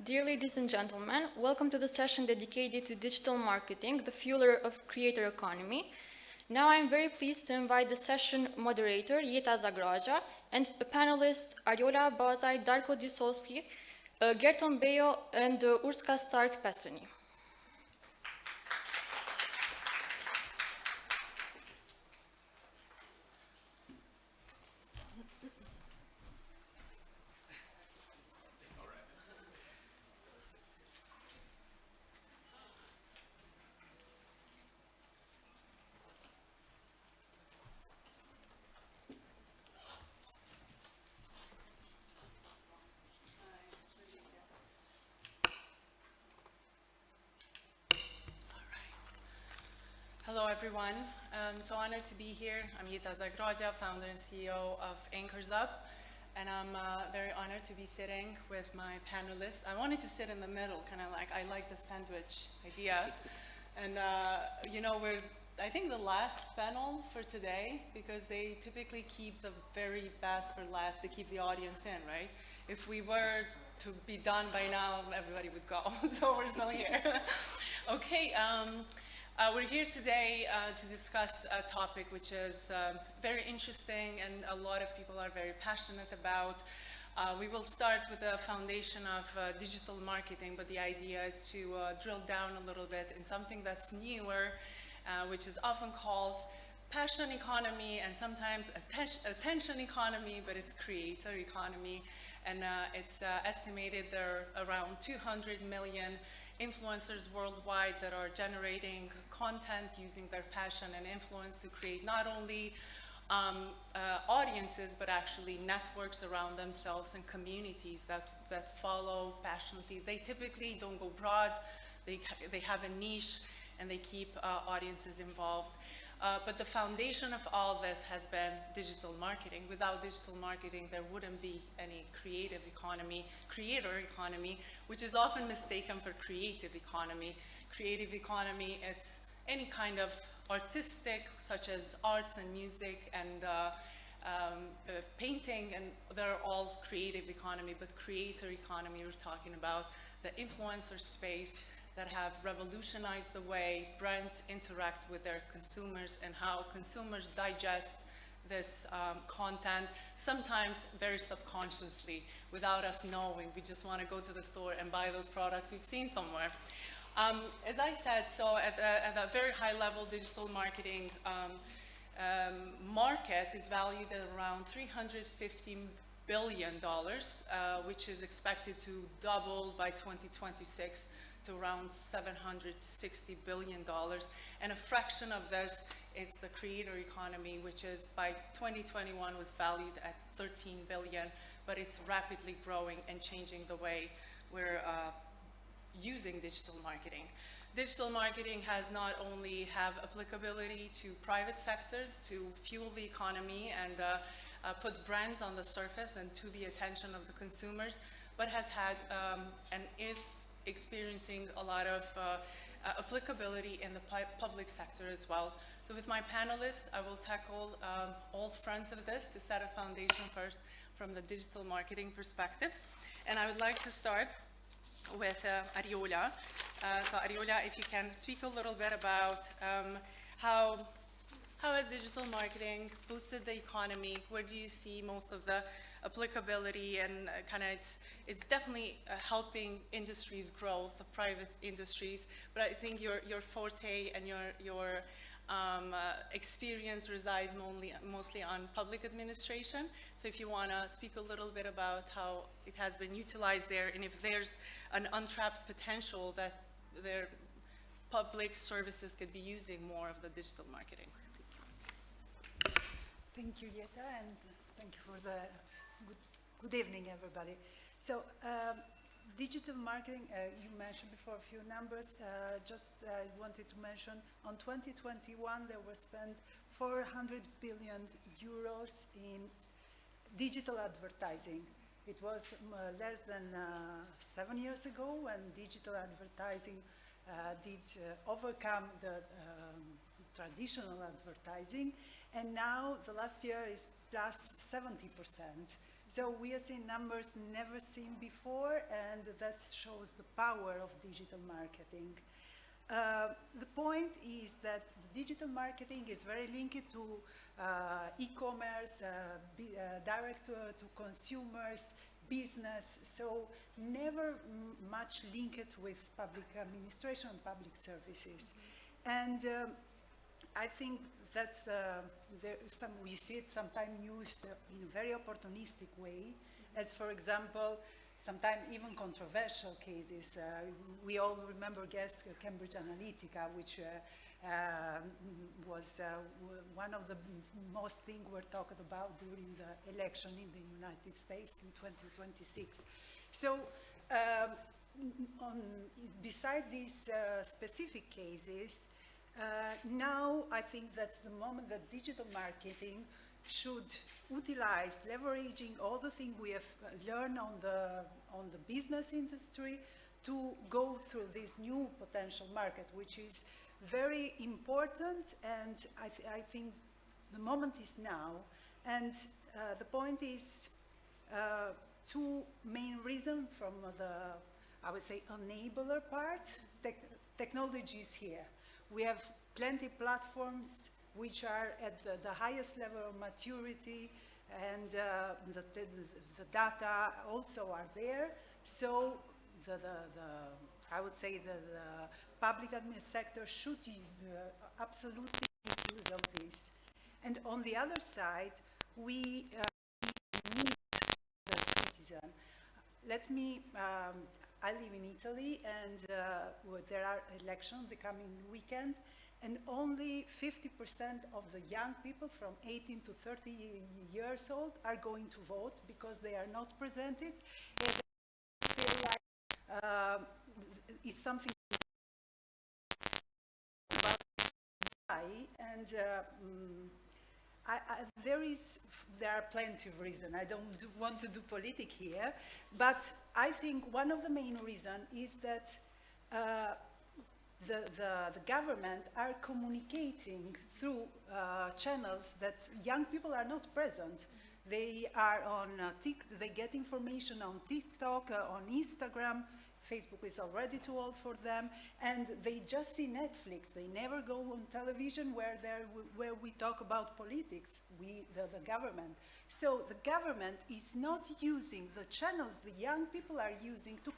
Dear ladies and gentlemen, welcome to the session dedicated to digital marketing, the fueler of creator economy. Now I'm very pleased to invite the session moderator, Jeta Zagragja, and panelists Arjola Abazaj, Darko Disoski, Gerton Bejo, and Urska Starc Peceny. Hello everyone, I'm so honored to be here. I'm Jeta Zagragja, founder and CEO of Anchors Up, and I'm very honored to be sitting with my panelists. I wanted to sit in the middle, kind of like, I like the sandwich idea. And you know, I think the last panel for today, because they typically keep the very best for last to keep the audience in, right? If we were to be done by now, everybody would go, so we're still here. Okay. We're here today to discuss a topic which is very interesting and a lot of people are very passionate about. We will start with the foundation of digital marketing, but the idea is to drill down a little bit in something that's newer, which is often called passion economy and sometimes attention economy, but it's creator economy. And it's estimated there are around 200 million influencers worldwide that are generating content using their passion and influence to create not only audiences, but actually networks around themselves and communities that follow passionately. They typically don't go broad, they have a niche, and they keep audiences involved. But the foundation of all this has been digital marketing. Without digital marketing, there wouldn't be any creator economy, which is often mistaken for creative economy. Creative economy, it's any kind of artistic, such as arts and music and painting, and they're all creative economy. But creator economy, we're talking about the influencer space that have revolutionized the way brands interact with their consumers and how consumers digest this content, sometimes very subconsciously, without us knowing. We just want to go to the store and buy those products we've seen somewhere. As I said, so at a very high level, digital marketing market is valued at around $350 billion, which is expected to double by 2026 to around $760 billion. And a fraction of this is the creator economy, which is by 2021 was valued at $13 billion, but it's rapidly growing and changing the way we're using digital marketing. Digital marketing has not only have applicability to private sector to fuel the economy and put brands on the surface and to the attention of the consumers, but has had and is experiencing a lot of applicability in the public sector as well. So with my panelists, I will tackle all fronts of this to set a foundation first from the digital marketing perspective. And I would like to start with Arjola. So Arjola, if you can speak a little bit about how has digital marketing boosted the economy? Where do you see most of the applicability, and kind of it's definitely helping industries grow, the private industries, but I think your forte and your experience resides mostly on public administration. So if you want to speak a little bit about how it has been utilized there, and if there's an untapped potential that their public services could be using more of the digital marketing. Thank you, Jeta, and thank you for the good evening, everybody. So, digital marketing, you mentioned before a few numbers. Just wanted to mention, on 2021, there was spent 400 billion euros in digital advertising. It was less than 7 years ago when digital advertising did overcome the traditional advertising. And now, the last year is plus 70%. So we are seeing numbers never seen before, and that shows the power of digital marketing. The point is that the digital marketing is very linked to e-commerce, direct to consumers, business, so never much linked with public administration and public services. And I think that's we see it sometimes used in a very opportunistic way, as for example, sometimes even controversial cases. We all remember Cambridge Analytica, which was one of the most things we're talking about during the election in the United States in 2026. So beside these specific cases, now I think that's the moment that digital marketing should utilize leveraging all the things we have learned on the business industry to go through this new potential market, which is very important, and I think the moment is now. And the point is two main reasons from the, I would say, enabler part. Technology is here. We have plenty of platforms which are at the highest level of maturity, and the data also are there. So I would say the public sector should absolutely make use of this. And on the other side, we need the citizen. Let me, I live in Italy, and there are elections the coming weekend, and only 50% of the young people from 18 to 30 years old are going to vote because they are not presented. And they feel like it's something about and there are plenty of reasons. I don't want to do politics here, but I think one of the main reasons is that the government are communicating through channels that young people are not present. They are on they get information on TikTok, on Instagram. Facebook is already too old for them, and they just see Netflix. They never go on television where we talk about politics, the government. So the government is not using the channels the young people are using to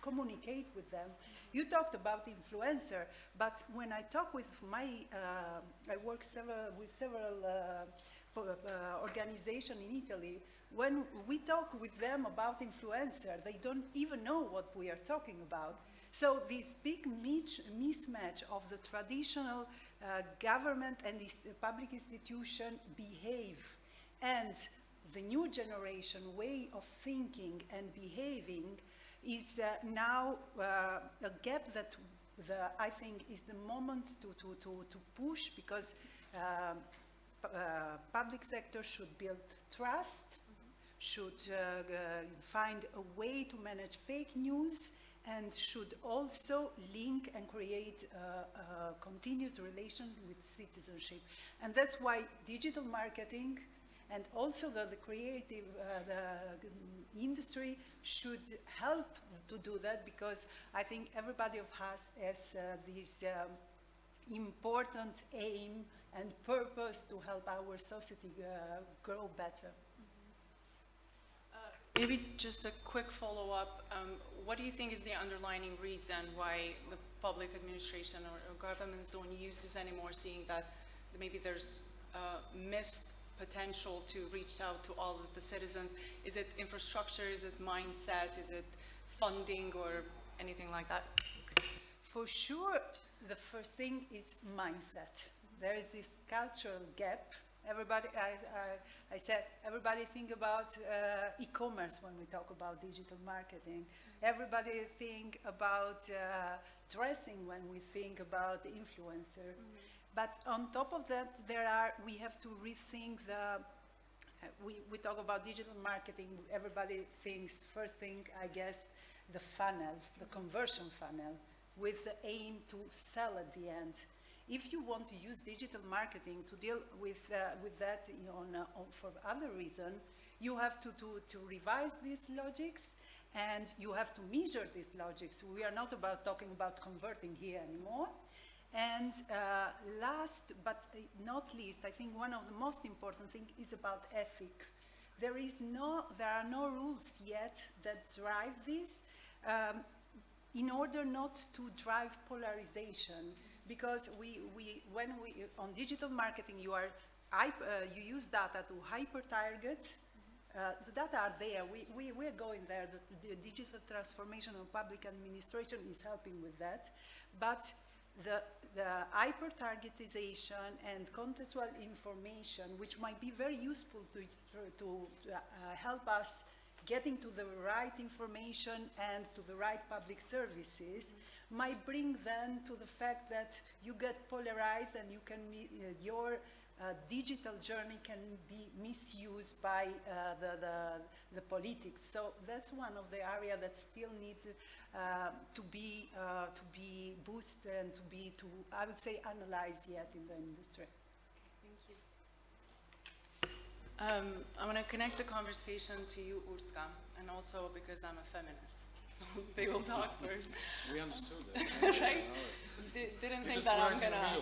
communicate with them. You talked about influencer, but when I talk with I work with several organizations in Italy. When we talk with them about influencer, they don't even know what we are talking about. So this big mismatch of the traditional government and this public institution behave and the new generation way of thinking and behaving is now a gap that I think is the moment to push, because public sector should build trust, should find a way to manage fake news, and should also link and create a continuous relation with citizenship. And that's why digital marketing and also the creative industry should help to do that, because I think everybody of us has this important aim and purpose to help our society grow better. Maybe just a quick follow-up. What do you think is the underlying reason why the public administration or governments don't use this anymore, seeing that maybe there's missed potential to reach out to all of the citizens? Is it infrastructure? Is it mindset? Is it funding or anything like that? For sure, the first thing is mindset. There is this cultural gap. Everybody, I said, everybody think about e-commerce when we talk about digital marketing. Everybody think about dressing when we think about the influencer. But on top of that, we have to rethink we talk about digital marketing. Everybody thinks, first thing, I guess, the funnel, the conversion funnel, with the aim to sell at the end. If you want to use digital marketing to deal with that for other reason, you have to revise these logics, and you have to measure these logics. We are not talking about converting here anymore. And last but not least, I think one of the most important things is about ethic. There are no rules yet that drive this in order not to drive polarization. Because when we on digital marketing, you use data to hyper-target. The data are there. We're going there. The digital transformation of public administration is helping with that. But the hyper-targetization and contextual information, which might be very useful to help us getting to the right information and to the right public services, might bring then to the fact that you get polarized and you can your digital journey can be misused by the politics. So that's one of the areas that still need to be boosted and I would say, analyzed yet in the industry. Okay, thank you. I want to connect the conversation to you, Urska, and also because I'm a feminist. They will talk first. We understood that. Right? Didn't think that I'm gonna.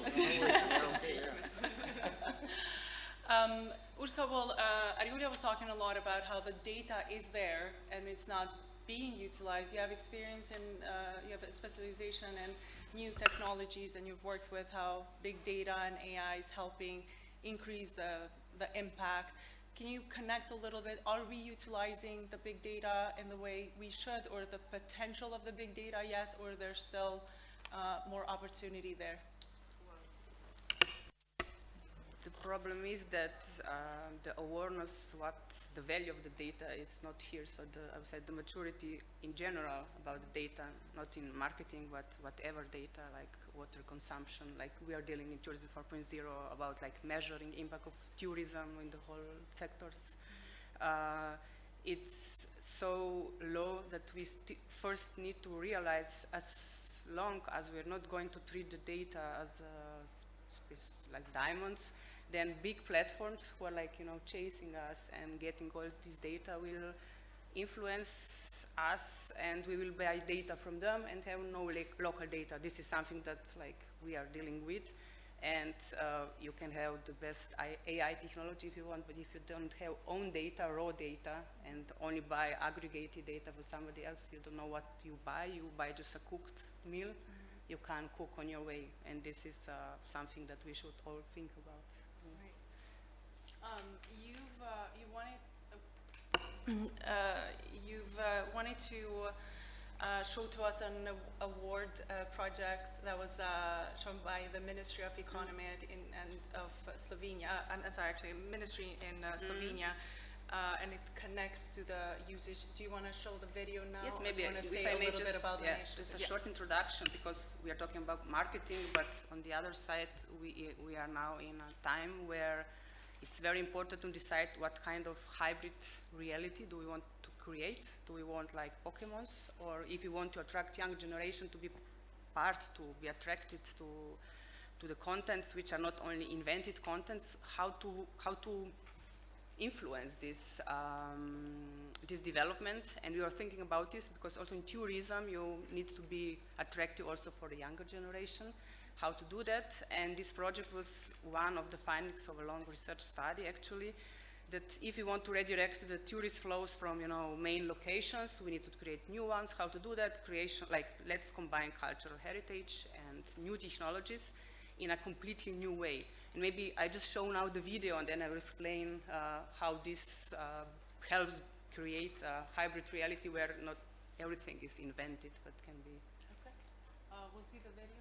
Urska, well, Arjola was talking a lot about how the data is there and it's not being utilized. You have experience in, you have a specialization in new technologies, and you've worked with how big data and AI is helping increase the impact. Can you connect a little bit? Are we utilizing the big data in the way we should, or the potential of the big data yet, or there's still more opportunity there? The problem is that the awareness, what the value of the data is not here. So I would say the maturity in general about the data, not in marketing, but whatever data, like water consumption, like we are dealing in Tourism 4.0 about like measuring impact of tourism in the whole sectors. It's so low that we first need to realize, as long as we're not going to treat the data as like diamonds, then big platforms who are like, chasing us and getting all this data will influence us, and we will buy data from them and have no local data. This is something that like we are dealing with, and you can have the best AI technology if you want, but if you don't have own data, raw data, and only buy aggregated data for somebody else, you don't know what you buy just a cooked meal. You can't cook on your way, and this is something that we should all think about. Right. You've wanted to show to us an award project that was shown by the Ministry of Economy of Slovenia. I'm sorry, actually, Ministry in Slovenia. And it connects to the usage. Do you want to show the video now? Yes, maybe. Want to say a little bit about the initiative? Just a short introduction, because we are talking about marketing, but on the other side, we are now in a time where it's very important to decide what kind of hybrid reality do we want to create. Do we want like Pokemons, or if we want to attract young generation to be attracted to the contents which are not only invented contents, how to influence this development. And we are thinking about this because also in tourism you need to be attractive also for the younger generation. How to do that? And this project was one of the findings of a long research study, actually, that if you want to redirect the tourist flows from main locations, we need to create new ones. How to do that? Creation, like let's combine cultural heritage and new technologies in a completely new way. And maybe I just show now the video, and then I will explain how this helps create a hybrid reality where not everything is invented, but can be. Okay. We'll see the video then.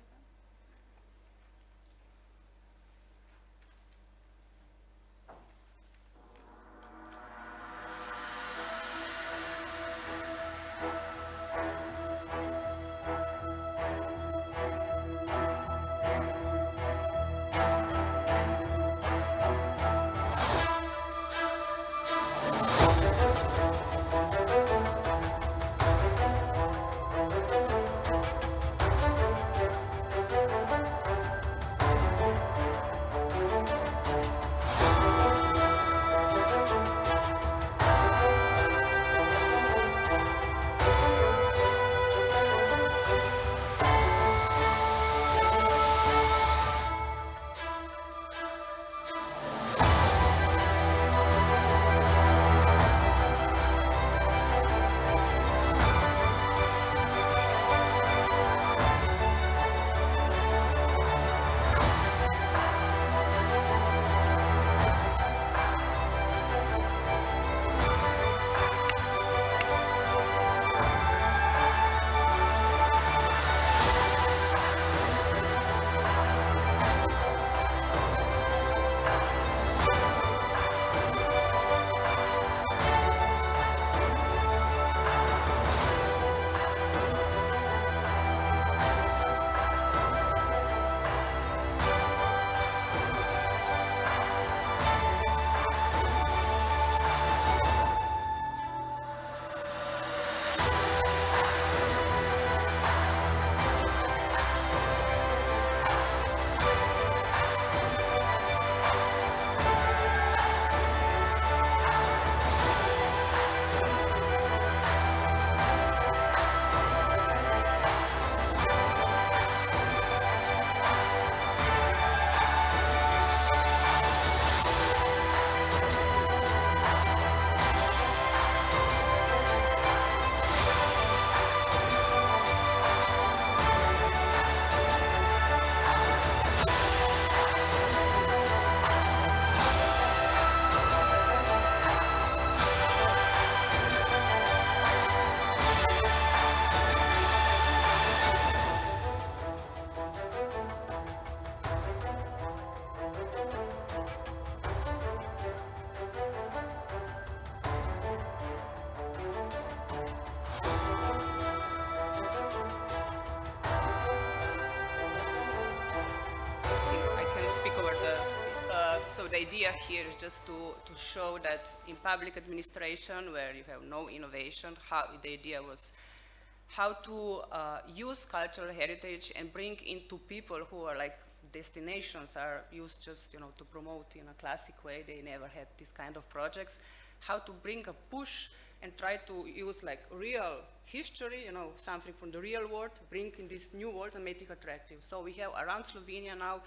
the idea here is just to show that in public administration, where you have no innovation, how the idea was how to use cultural heritage and bring into people who are like destinations are used just, you know, to promote in a classic way. They never had this kind of projects. How to bring a push and try to use like real history, you know, something from the real world, bring in this new world and make it attractive. So we have around Slovenia now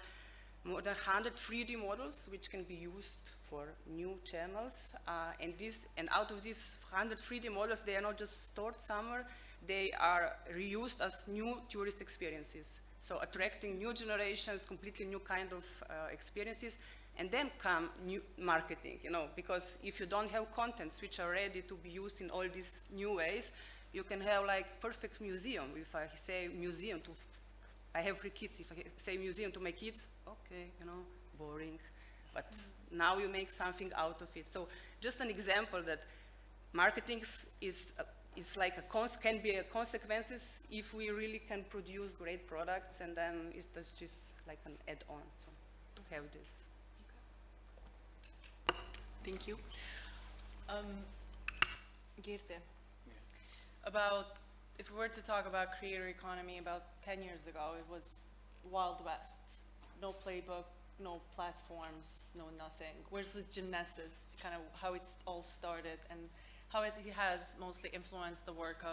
more than 100 3D models which can be used for new channels. And out of these 100 3D models, they are not just stored somewhere, they are reused as new tourist experiences. So attracting new generations, completely new kind of experiences, and then come new marketing, you know, because if you don't have contents which are ready to be used in all these new ways, you can have like perfect museum. If I say museum to, I have 3 kids, if I say museum to my kids, okay, you know, boring. But now you make something out of it. So just an example that marketing is like can be a consequences if we really can produce great products, and then it's just like an add-on. So to have this. Thank you. Gerton, about, if we were to talk about creator economy about 10 years ago, it was Wild West. No playbook, no platforms, no nothing. Where's the genesis, kind of how it's all started and how it has mostly influenced the work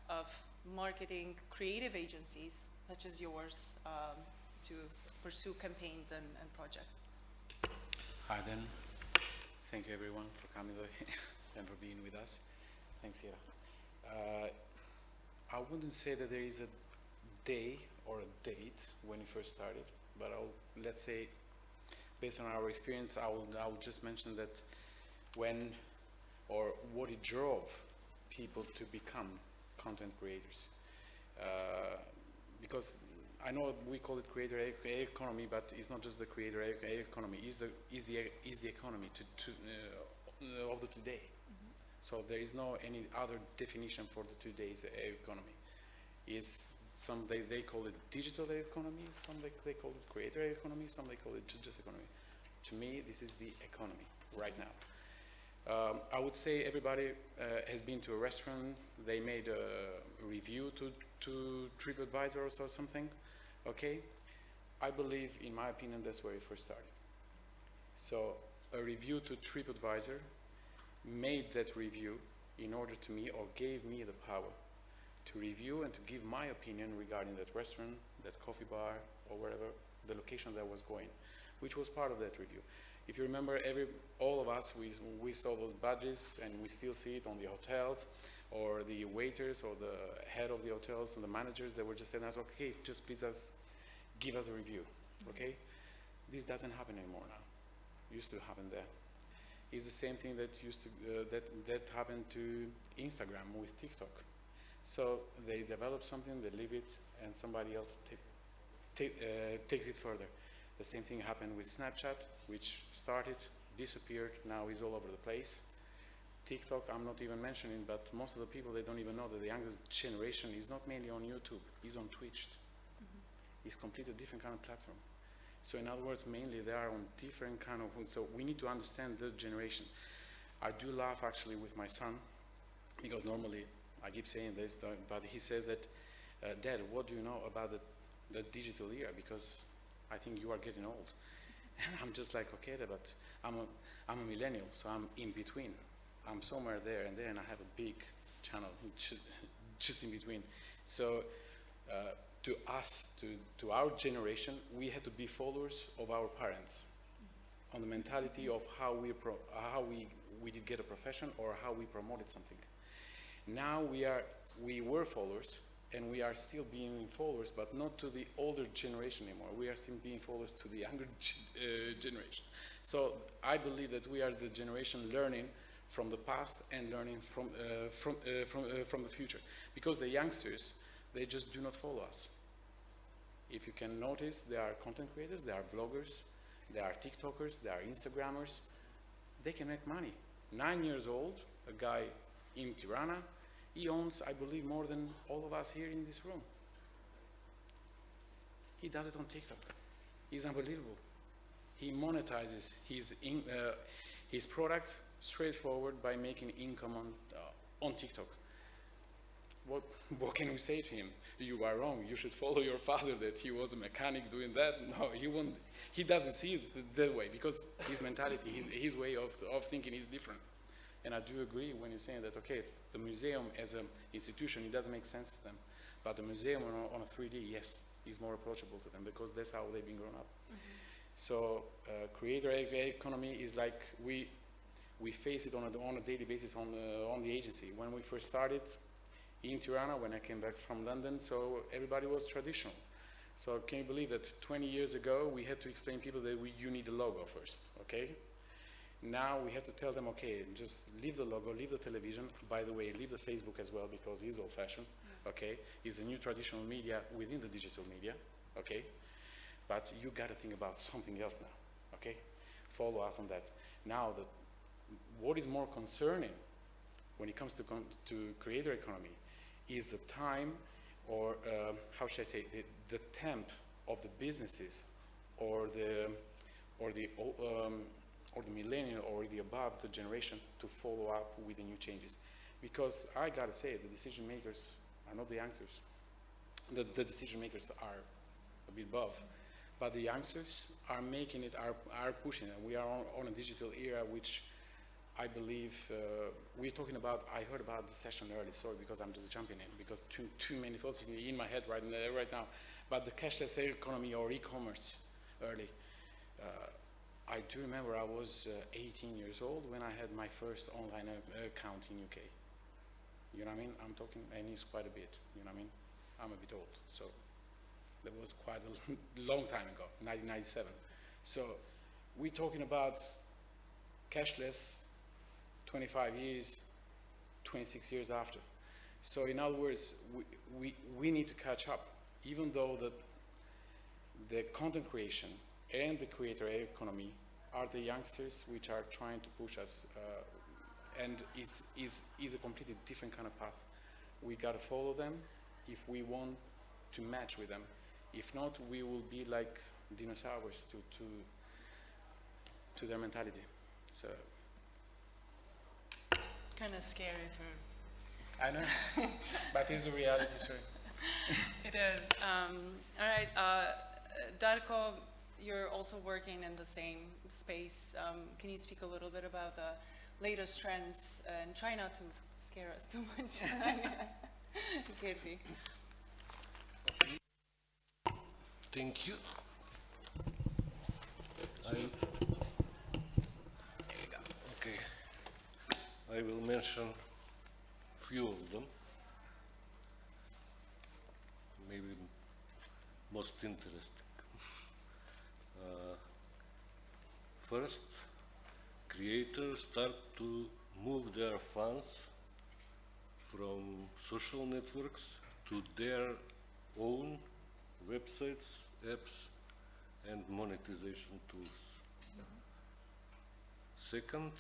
of marketing creative agencies, such as yours, to pursue campaigns and projects? Hi then. Thank you everyone for coming and for being with us. Thanks, Jeta. I wouldn't say that there is a day or a date when you first started, but let's say, based on our experience, I'll just mention that when, or what it drove people to become content creators. Because I know we call it creator economy, but it's not just the creator economy. It's the economy of the today. Mm-hmm. So there is no any other definition for the today's economy. Is some they call it digital economy, some they call it creator economy, some they call it just economy. To me, this is the economy right now. I would say everybody has been to a restaurant. They made a review to TripAdvisor or something. Okay, I believe, in my opinion, that's where it first started. So a review to TripAdvisor made that review in order to me, or gave me the power to review and to give my opinion regarding that restaurant, that coffee bar, or wherever, the location that was going, which was part of that review. If you remember, all of us, we saw those badges, and we still see it on the hotels, or the waiters, or the head of the hotels, and the managers that were just telling us, okay, just please give us a review, okay? This doesn't happen anymore now. It used to happen there. It's the same thing that used to that happened to Instagram with TikTok. So they develop something, they leave it, and somebody else takes it further. The same thing happened with Snapchat, which started, disappeared, now is all over the place. TikTok, I'm not even mentioning, but most of the people, they don't even know that the youngest generation is not mainly on YouTube, is on Twitch. Mm-hmm. It's completely different kind of platform. So in other words, mainly they are on different kind of, so we need to understand the generation. I do laugh actually with my son, because normally, I keep saying this, but he says that, Dad, what do you know about the digital era? Because I think you are getting old. And I'm just like, okay, but I'm a millennial, so I'm in between. I'm somewhere there and I have a big channel just in between. So to us, to our generation, we had to be followers of our parents on the mentality of how we did get a profession or how we promoted something. Now we were followers, and we are still being followers, but not to the older generation anymore. We are still being followers to the younger generation. So I believe that we are the generation learning from the past and learning from the future. Because the youngsters, they just do not follow us. If you can notice, they are content creators, they are bloggers, they are TikTokers, they are Instagrammers. They can make money. 9 years old, a guy in Tirana, he owns, I believe, more than all of us here in this room. He does it on TikTok. He's unbelievable. he monetizes his product straightforward by making income on TikTok. What can we say to him? You are wrong. You should follow your father that he was a mechanic doing that. No, he won't. He doesn't see it that way because his mentality, his way of thinking is different. And I do agree when you're saying that, okay, the museum as an institution, it doesn't make sense to them. But the museum on a 3D, yes, is more approachable to them because that's how they've been grown up. So creator economy is like we face it on a daily basis on the agency. When we first started in Tirana, when I came back from London, so everybody was traditional. So can you believe that 20 years ago we had to explain to people that you need a logo first, okay? Now we have to tell them, okay, just leave the logo, leave the television. By the way, leave the Facebook as well because it's old-fashioned, okay? It's a new traditional media within the digital media, okay? But you got to think about something else now, okay? Follow us on that. Now, what is more concerning when it comes to creator economy is the time, or how should I say, the temp of the businesses, or the millennial or the above the generation to follow up with the new changes. Because I gotta say, the decision makers are not the youngsters. The decision makers are a bit above, but the youngsters are making it, are pushing it. We are on a digital era, which I believe we're talking about. I heard about this session early, sorry, because I'm just jumping in, because too many thoughts in my head right now. But the cashless economy or e-commerce early. I do remember I was 18 years old when I had my first online account in UK. You know what I mean? I'm talking, and it's quite a bit, you know what I mean? I'm a bit old, so that was quite a long time ago, 1997. So we're talking about cashless 25 years, 26 years after. So in other words, we need to catch up, even though the content creation and the creator economy are the youngsters which are trying to push us, and is a completely different kind of path. We got to follow them if we want to match with them. If not, we will be like dinosaurs to their mentality. So Kind of scary for. I know, but it's the reality, sorry. It is. All right, Darko, you're also working in the same space. Can you speak a little bit about the latest trends and try not to scare us too much? Gerty. Thank you. Okay. I will mention few of them. Maybe most interesting. First, creators start to move their funds from social networks to their own websites, apps, and monetization tools. Second,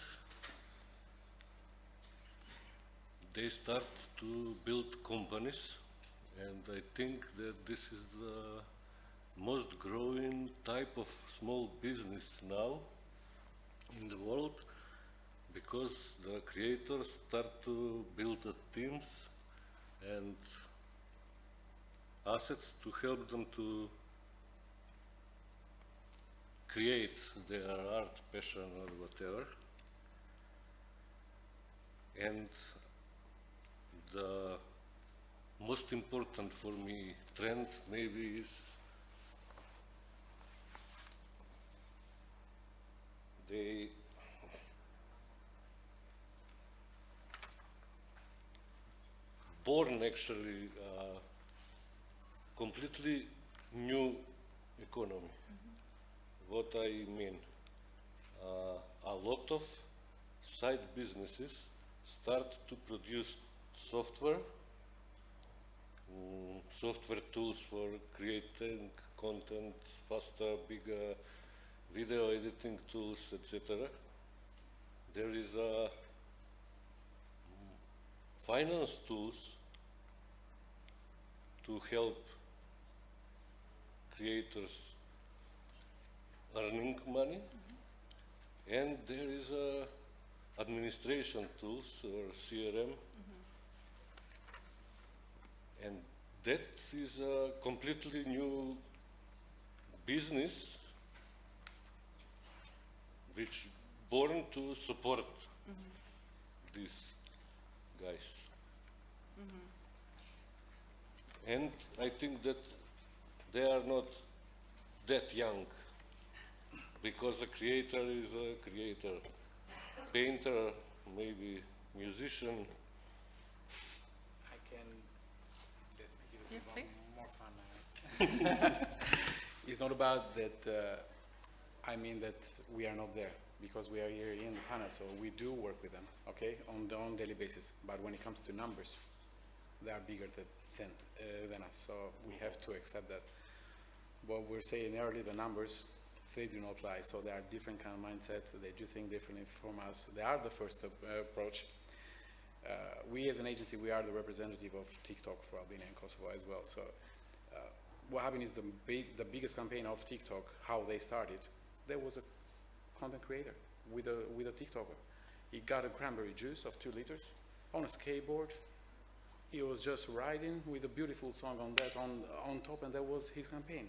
they start to build companies, and I think that this is the most growing type of small business now in the world, because the creators start to build teams and assets to help them to create their art, passion, or whatever. And the most important for me trend maybe is they born actually completely new economy. What I mean, a lot of side businesses start to produce software, software tools for creating content faster, bigger, video editing tools, etc. There is finance tools to help creators earning money, and there is administration tools or CRM, and that is a completely new business which born to support these guys. And I think that they are not that young, because a creator is a creator. Painter, maybe musician. I can, let's make it a Yeah, bit please. more fun. It's not about that, I mean that we are not there, because we are here in the panel, so we do work with them, okay, on daily basis. But when it comes to numbers, they are bigger than us, so we have to accept that. What we're saying earlier, the numbers, they do not lie, so they are different kind of mindset, they do think differently from us. They are the first approach. We as an agency, we are the representative of TikTok for Albania and Kosovo as well. So what happened is the biggest campaign of TikTok, how they started, there was a content creator with a TikToker. He got a cranberry juice of 2 liters on a skateboard. He was just riding with a beautiful song on that on top, and that was his campaign.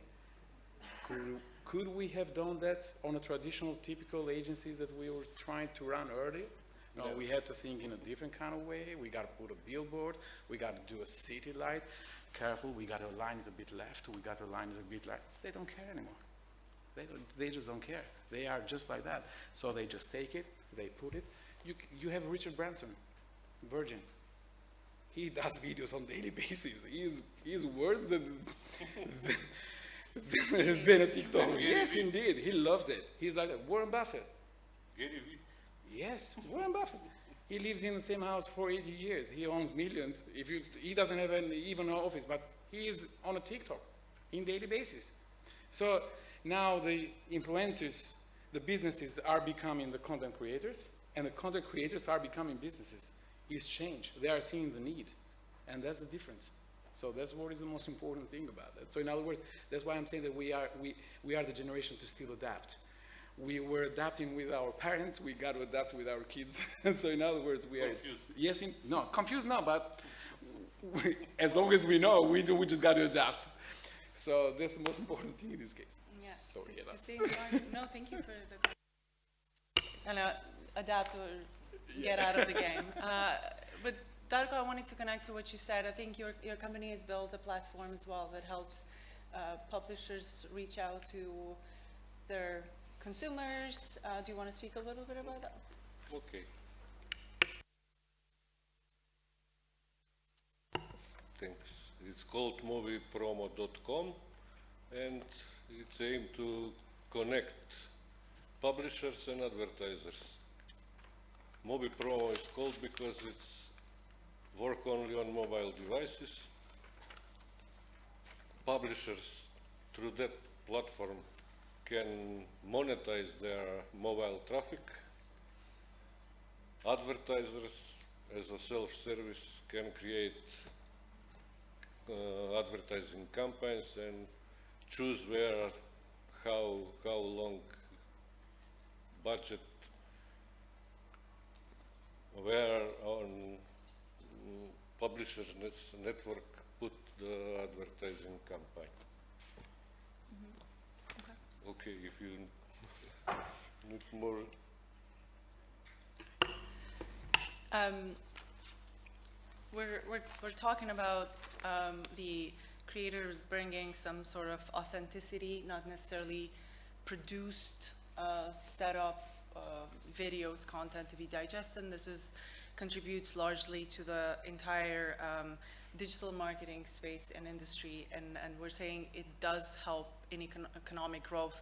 Could we have done that on a traditional, typical agencies that we were trying to run earlier? No, we had to think in a different kind of way. We got to put a billboard. We got to do a city light. Careful, we got to align it a bit left. We got to align it a bit right. They don't care anymore. They just don't care. They are just like that. So they just take it, they put it. You have Richard Branson, Virgin. He does videos on daily basis. He's worse than than a TikToker. Yes, indeed. He loves it. He's like that. Warren Buffett. Gary Vee. Yes, Warren Buffett. He lives in the same house for 80 years. He owns millions. He doesn't have even an office, but he is on a TikTok in daily basis. So now the influencers, the businesses are becoming the content creators, and the content creators are becoming businesses. It's change. They are seeing the need, and that's the difference. So that's what is the most important thing about that. So in other words, that's why I'm saying that we are the generation to still adapt. We were adapting with our parents, we got to adapt with our kids. And so in other words, we are... Confused. Yes, confused no, but as long as we know, we just got to adapt. So that's the most important thing in this case. Yeah. Sorry, to Jeta. stay in line. No, thank you for that. And adapt or get out of the game. But Darko, I wanted to connect to what you said. I think your company has built a platform as well that helps publishers reach out to their consumers. Do you want to speak a little bit about that? Okay. Thanks. It's called moviepromo.com, and it's aimed to connect publishers and advertisers. Movie Promo is called because it's work only on mobile devices. Publishers through that platform can monetize their mobile traffic. Advertisers, as a self-service, can create advertising campaigns and choose where, how long budget, where on publishers network put the advertising campaign. Okay, if you need more. We're talking about the creator bringing some sort of authenticity, not necessarily produced, set up videos, content to be digested. This contributes largely to the entire digital marketing space and industry, and we're saying it does help in economic growth.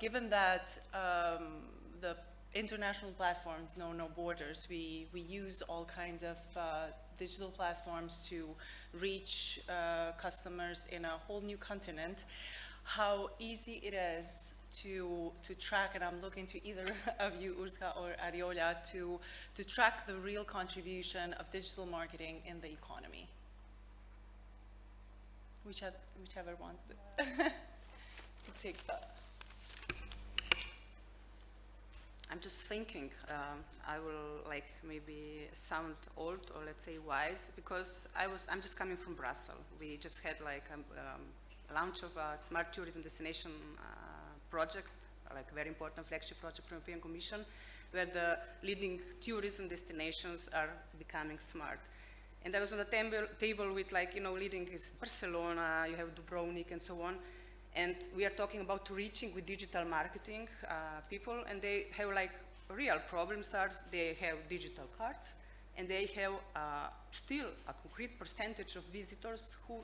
Given that the international platforms know no borders, we use all kinds of digital platforms to reach customers in a whole new continent. How easy it is to track, and I'm looking to either of you, Urska or Arjola, to track the real contribution of digital marketing in the economy. Whichever wants to take that. I'm just thinking, I will like maybe sound old or let's say wise, because I'm just coming from Brussels. We just had like a launch of a smart tourism destination project, like a very important flagship project from the European Commission, where the leading tourism destinations are becoming smart. And I was on the table with like, you know, leading is Barcelona, you have Dubrovnik and so on. And we are talking about reaching with digital marketing people, and they have like real problems. They have digital cards, and they have still a concrete percentage of visitors who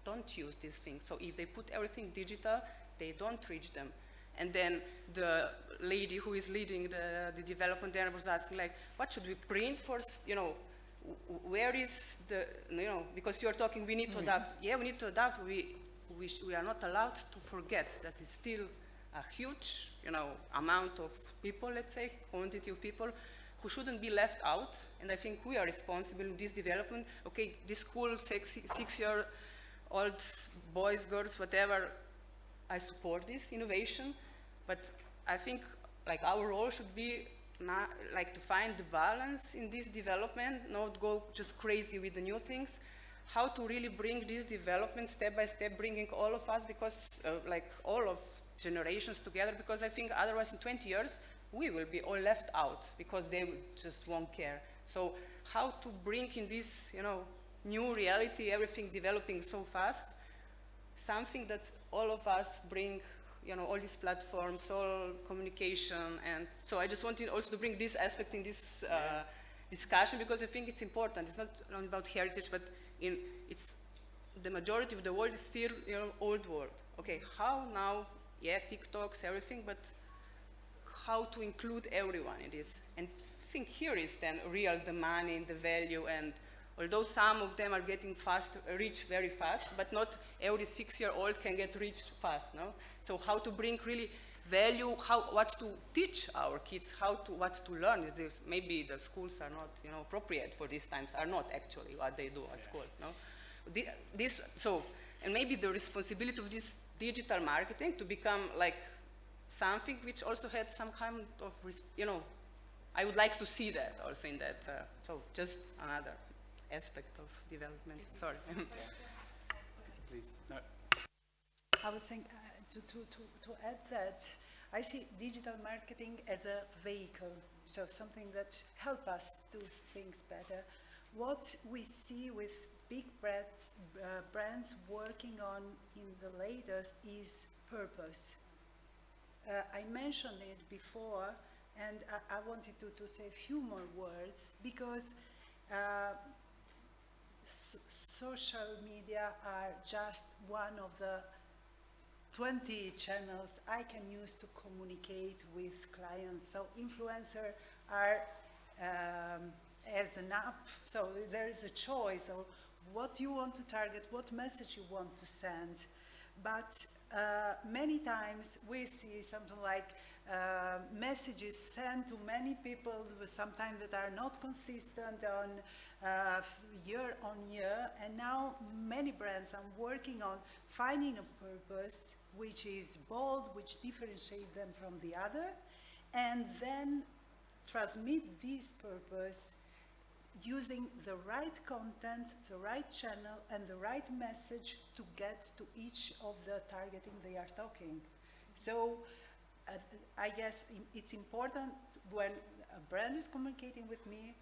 don't use these things. So if they put everything digital, they don't reach them. And then the lady who is leading the development there was asking like, what should we print for, you know, where is the, you know, because you're talking, we need to adapt. Yeah, we need to adapt. We are not allowed to forget that it's still a huge, you know, amount of people, let's say, quantity of people who shouldn't be left out. And I think we are responsible in this development. Okay, this school, 6-year-old boys, girls, whatever, I support this innovation, but I think like our role should be not, like to find the balance in this development, not go just crazy with the new things. How to really bring this development step by step, bringing all of us, because like all of generations together, because I think otherwise in 20 years, we will be all left out because they just won't care. So how to bring in this, you know, new reality, everything developing so fast, something that all of us bring, you know, all these platforms, all communication, and so I just wanted also to bring this aspect in this discussion, because I think it's important. It's not only about heritage, but it's the majority of the world is still, you know, old world. Okay, how now? Yeah, TikToks, everything, but how to include everyone in this? And I think here is then real the money, the value, and although some of them are getting rich very fast, but not every 6-year-old can get rich fast, no? So how to bring really value, what to teach our kids, what to learn. Is this, maybe the schools are not, you know, appropriate for these times, are not actually what they do at school, no? And maybe the responsibility of this digital marketing to become like something which also had some kind of, you know, I would like to see that also in that, so just another aspect of development. Sorry. Please. No. I was saying, to add that, I see digital marketing as a vehicle, so something that helps us do things better. What we see with big brands working on in the latest is purpose. I mentioned it before, and I wanted to say a few more words, because social media are just one of the 20 channels I can use to communicate with clients. So influencers are as an app, so there is a choice of what you want to target, what message you want to send. But many times we see something like messages sent to many people, sometimes that are not consistent on year on year, and now many brands are working on finding a purpose which is bold, which differentiates them from the other, and then transmit this purpose using the right content, the right channel, and the right message to get to each of the targeting they are talking. So I guess it's important when a brand is communicating with me,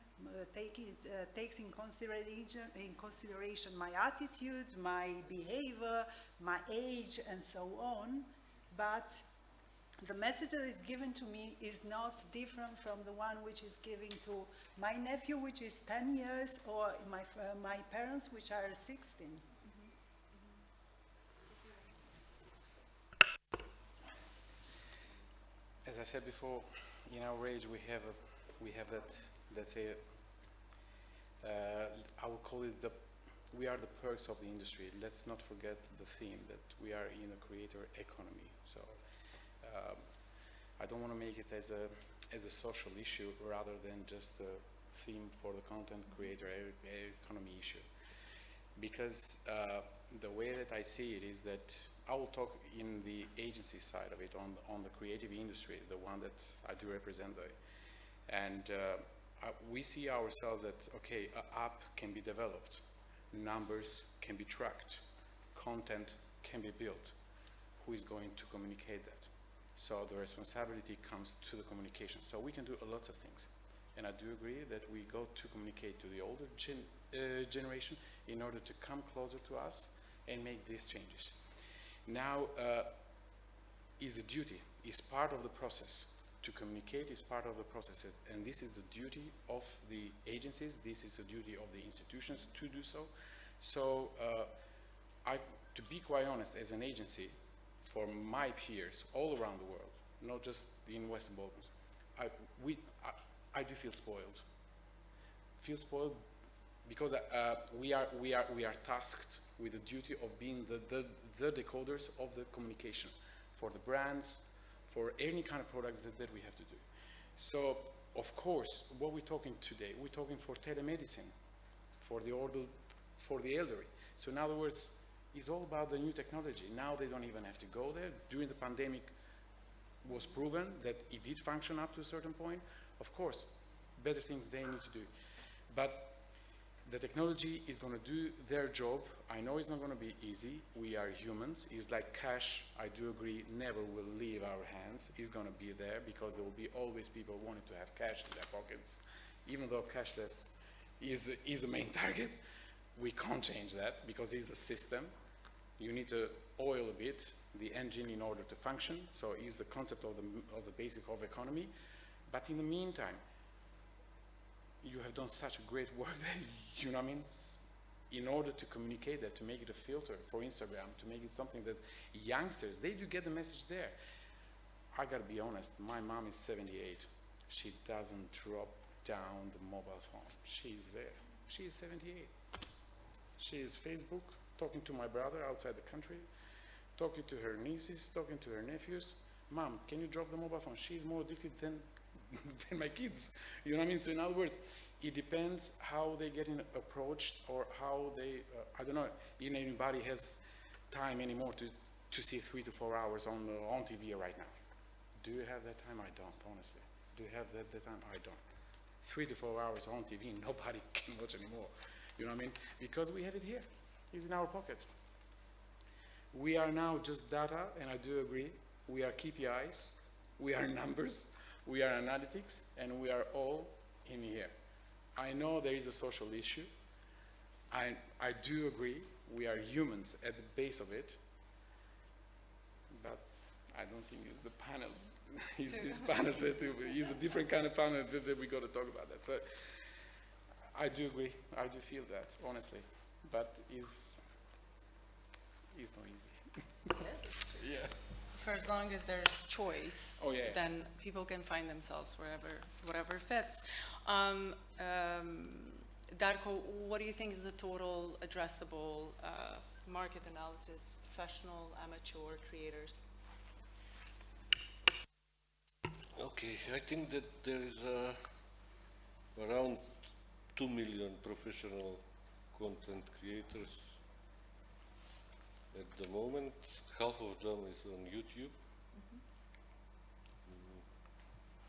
takes in consideration my attitude, my behavior, my age, and so on, but the message that is given to me is not different from the one which is given to my nephew, which is 10 years, or my parents, which are 16. As I said before, in our age we have that, let's say, I would call it we are the perks of the industry. Let's not forget the theme that we are in a creator economy. So I don't want to make it as a social issue rather than just a theme for the content creator economy issue. Because the way that I see it is that I will talk in the agency side of it, on the creative industry, the one that I do represent. And we see ourselves that, okay, an app can be developed, numbers can be tracked, content can be built. Who is going to communicate that? So the responsibility comes to the communication. So we can do lots of things. And I do agree that we go to communicate to the older generation in order to come closer to us and make these changes. Now, is a duty, is part of the process. To communicate is part of the process, and this is the duty of the agencies, this is the duty of the institutions to do so. So, to be quite honest, as an agency, for my peers all around the world, not just in Western Balkans, I do feel spoiled. Feel spoiled because we are tasked with the duty of being the decoders of the communication for the brands, for any kind of products that we have to do. So, of course, what we're talking today, we're talking for telemedicine, for the elderly. So in other words, it's all about the new technology. Now they don't even have to go there. During the pandemic, was proven that it did function up to a certain point. Of course, better things they need to do. But the technology is going to do their job. I know it's not going to be easy. We are humans. It's like cash, I do agree, never will leave our hands. It's going to be there because there will be always people wanting to have cash in their pockets. Even though cashless is the main target, we can't change that because it's a system. You need to oil a bit the engine in order to function. So it's the concept of the basic of economy. But in the meantime, you have done such a great work there, you know what I mean? In order to communicate that, to make it a filter for Instagram, to make it something that youngsters, they do get the message there. I gotta be honest, my mom is 78. She doesn't drop down the mobile phone. She's there. She is 78. She is Facebook, talking to my brother outside the country, talking to her nieces, talking to her nephews. Mom, can you drop the mobile phone? She's more addicted than my kids, you know what I mean? So in other words, it depends how they get approached or how they, I don't know, if anybody has time anymore to see 3 to 4 hours on TV right now. Do you have that time? I don't, honestly. Do you have that time? I don't. 3 to 4 hours on TV, nobody can watch anymore, you know what I mean? Because we have it here, it's in our pocket. We are now just data, and I do agree, we are KPIs, we are numbers, we are analytics, and we are all in here. I know there is a social issue. I do agree, we are humans at the base of it, but I don't think it's the panel. This panel that is a different kind of panel that we got to talk about that. So I do agree, I do feel that, honestly, but it's not easy. Yeah. For as long as there's choice, Oh, yeah. then people can find themselves whatever fits. Darko, what do you think is the total addressable market analysis, professional, amateur, creators? Okay, I think that there is around 2 million professional content creators at the moment. Half of them is on YouTube.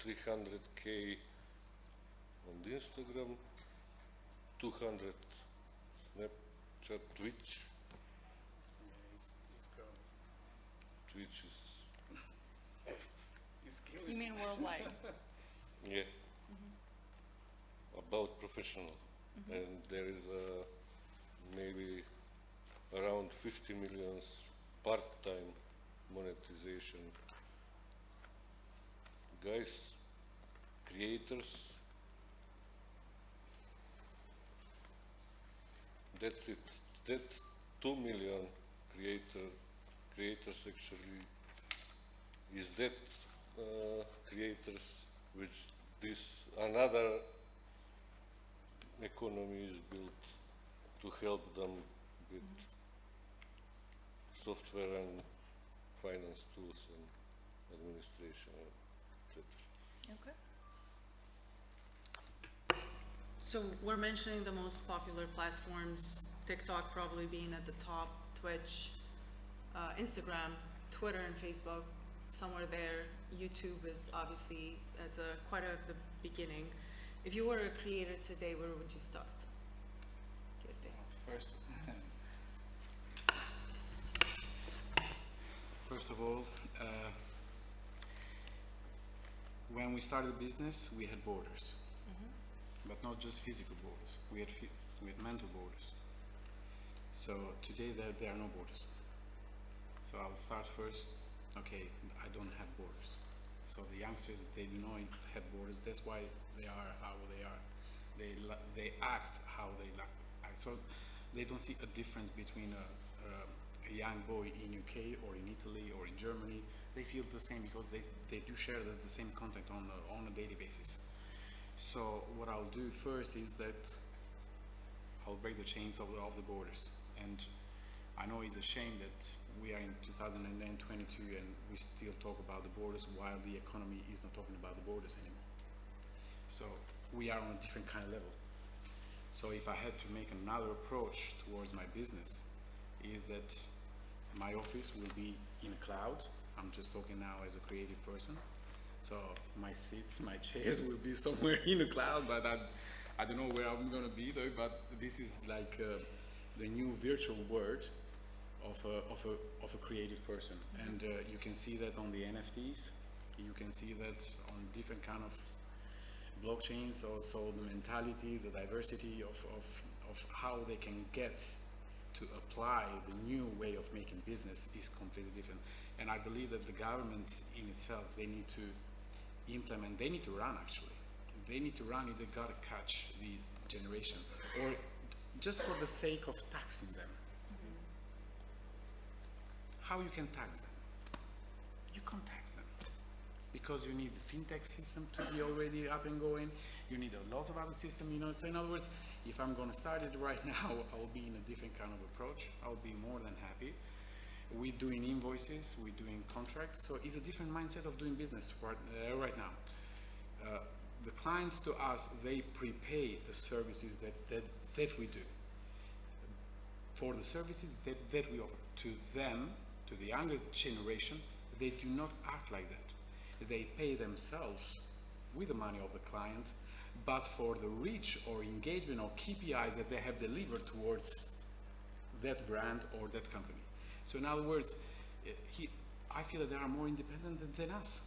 300K on Instagram, 200 Snapchat, Twitch. It's growing. Twitch is, It's killing. You mean worldwide? yeah, about professional. And there is maybe around 50 million part-time monetization. Guys, creators, that's it. That 2 million creators actually is that creators which this another economy is built to help them with software and finance tools and administration, etc. Okay. So we're mentioning the most popular platforms, TikTok probably being at the top, Twitch, Instagram, Twitter, and Facebook, somewhere there. YouTube is obviously as a quite at the beginning. If you were a creator today, where would you start? First of all, when we started business, we had borders, but not just physical borders. We had mental borders. So today there are no borders. So I'll start first. Okay, I don't have borders. So the youngsters, they do not have borders. That's why they are how they are. They act how they act. So they don't see a difference between a young boy in UK or in Italy or in Germany. They feel the same because they do share the same content on a daily basis. So what I'll do first is that I'll break the chains of the borders. And I know it's a shame that we are in 2022 and we still talk about the borders while the economy is not talking about the borders anymore. So we are on a different kind of level. So if I had to make another approach towards my business, is that my office will be in a cloud. I'm just talking now as a creative person. So my seats, my chairs will be somewhere in the cloud, but I don't know where I'm gonna be though, but this is like the new virtual world of a creative person. And you can see that on the NFTs, you can see that on different kind of blockchains, also the mentality, the diversity of how they can get to apply the new way of making business is completely different. And I believe that the governments in itself, they need to implement, they need to run actually. They need to run if they gotta catch the generation, or just for the sake of taxing them. How you can tax them? You can't tax them. Because you need the fintech system to be already up and going. You need a lot of other systems, you know. So in other words, if I'm going to start it right now, I'll be in a different kind of approach. I'll be more than happy. We're doing invoices, we're doing contracts. So it's a different mindset of doing business right now. The clients to us, they prepay the services that we do. For the services that we offer to them, to the younger generation, they do not act like that. They pay themselves with the money of the client, but for the reach or engagement or KPIs that they have delivered towards that brand or that company. So in other words, I feel that they are more independent than us.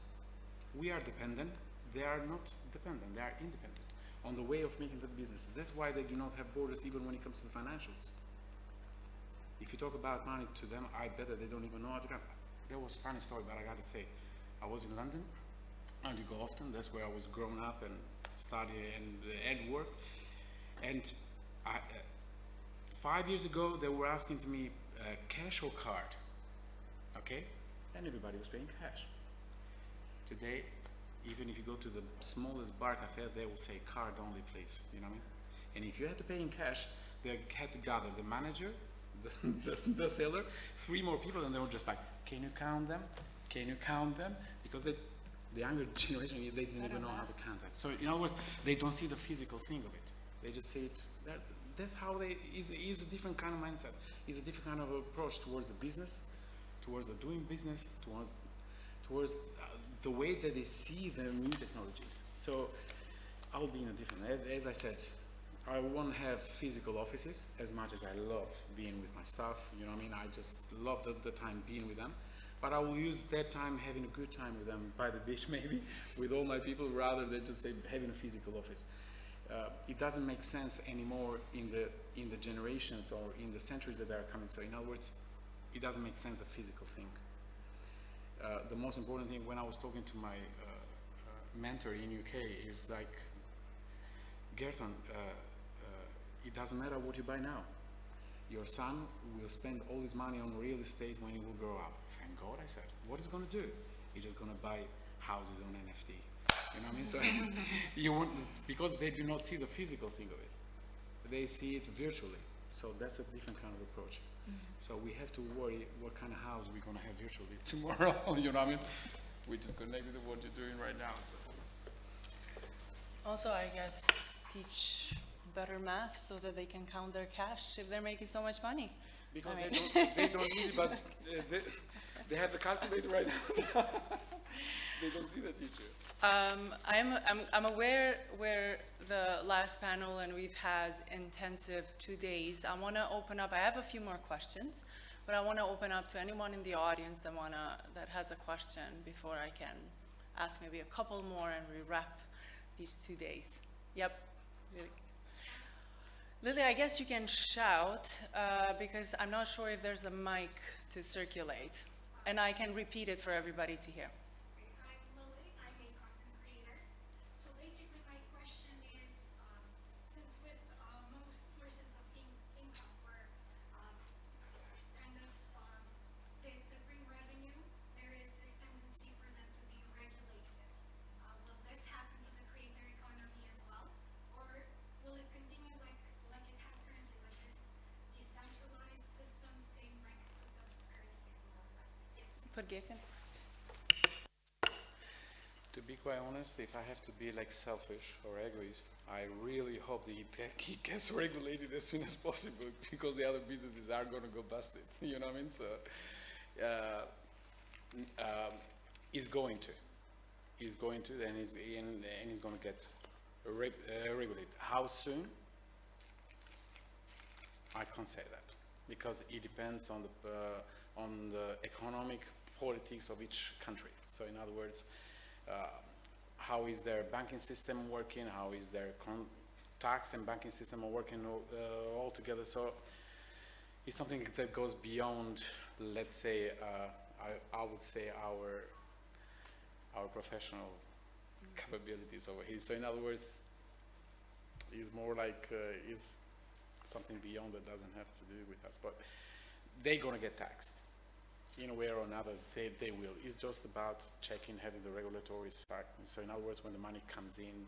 We are dependent, they are not dependent, they are independent on the way of making the business. That's why they do not have borders even when it comes to the financials. If you talk about money to them, I bet that they don't even know how to count. There was a funny story, but I gotta say, I was in London, and you go often, that's where I was grown up and studied and worked. And 5 years ago, they were asking to me, cash or card? Okay? And everybody was paying cash. Today, even if you go to the smallest bar cafe, they will say card only, please. You know what I mean? And if you had to pay in cash, they had to gather the manager, the seller, 3 more people, and they were just like, can you count them? Can you count them? Because the younger generation, they didn't even know how to count that. So in other words, they don't see the physical thing of it. They just see it. That's how is a different kind of mindset. Is a different kind of approach towards the business, towards the doing business, towards the way that they see the new technologies. So I'll be in a different. As I said, I won't have physical offices as much as I love being with my staff. You know what I mean? I just love the time being with them. But I will use that time having a good time with them by the beach, maybe, with all my people, rather than just say having a physical office. It doesn't make sense anymore in the generations or in the centuries that are coming. So in other words, it doesn't make sense a physical thing. The most important thing when I was talking to my mentor in UK is like, Gerton, it doesn't matter what you buy now. Your son will spend all his money on real estate when he will grow up. Thank God, I said. What is he going to do? He's just going to buy houses on NFT. You know what I mean? So you want, because they do not see the physical thing of it. They see it virtually. So that's a different kind of approach. So we have to worry what kind of house we're going to have virtually tomorrow. You know what I mean? Which is connected to what you're doing right now. So. Also, I guess, teach better math so that they can count their cash if they're making so much money. Because I they don't need it, but they have the calculator right now. They don't see that issue. I'm aware we're the last panel and we've had intensive 2 days. I want to open up, I have a few more questions, but I want to open up to anyone in the audience that has a question before I can ask maybe a couple more and we wrap these 2 days. Yep. Lily, I guess you can shout because I'm not sure if there's a mic to circulate and I can repeat it for everybody to hear. I'm Lily, I'm a content creator. So basically my question is, since with most sources of income were kind of, that bring revenue, there is this tendency for them to be regulated. Will this happen to the creator economy as well? Or will it continue like it has currently, like this decentralized system, same like with the currencies more or less? Yes. Vergeten. To be quite honest, if I have to be like selfish or egoist, I really hope that it gets regulated as soon as possible because the other businesses are going to go busted. You know what I mean? So, he's going to, and he's going to get regulated. How soon? I can't say that because it depends on the economic politics of each country. So, in other words. How is their banking system working? How is their tax and banking system working all together? So it's something that goes beyond, let's say, I would say our professional capabilities over here. So in other words, it's more like it's something beyond that doesn't have to do with us. But they're gonna get taxed. In a way or another, they will. It's just about checking, having the regulatory side. So in other words, when the money comes in,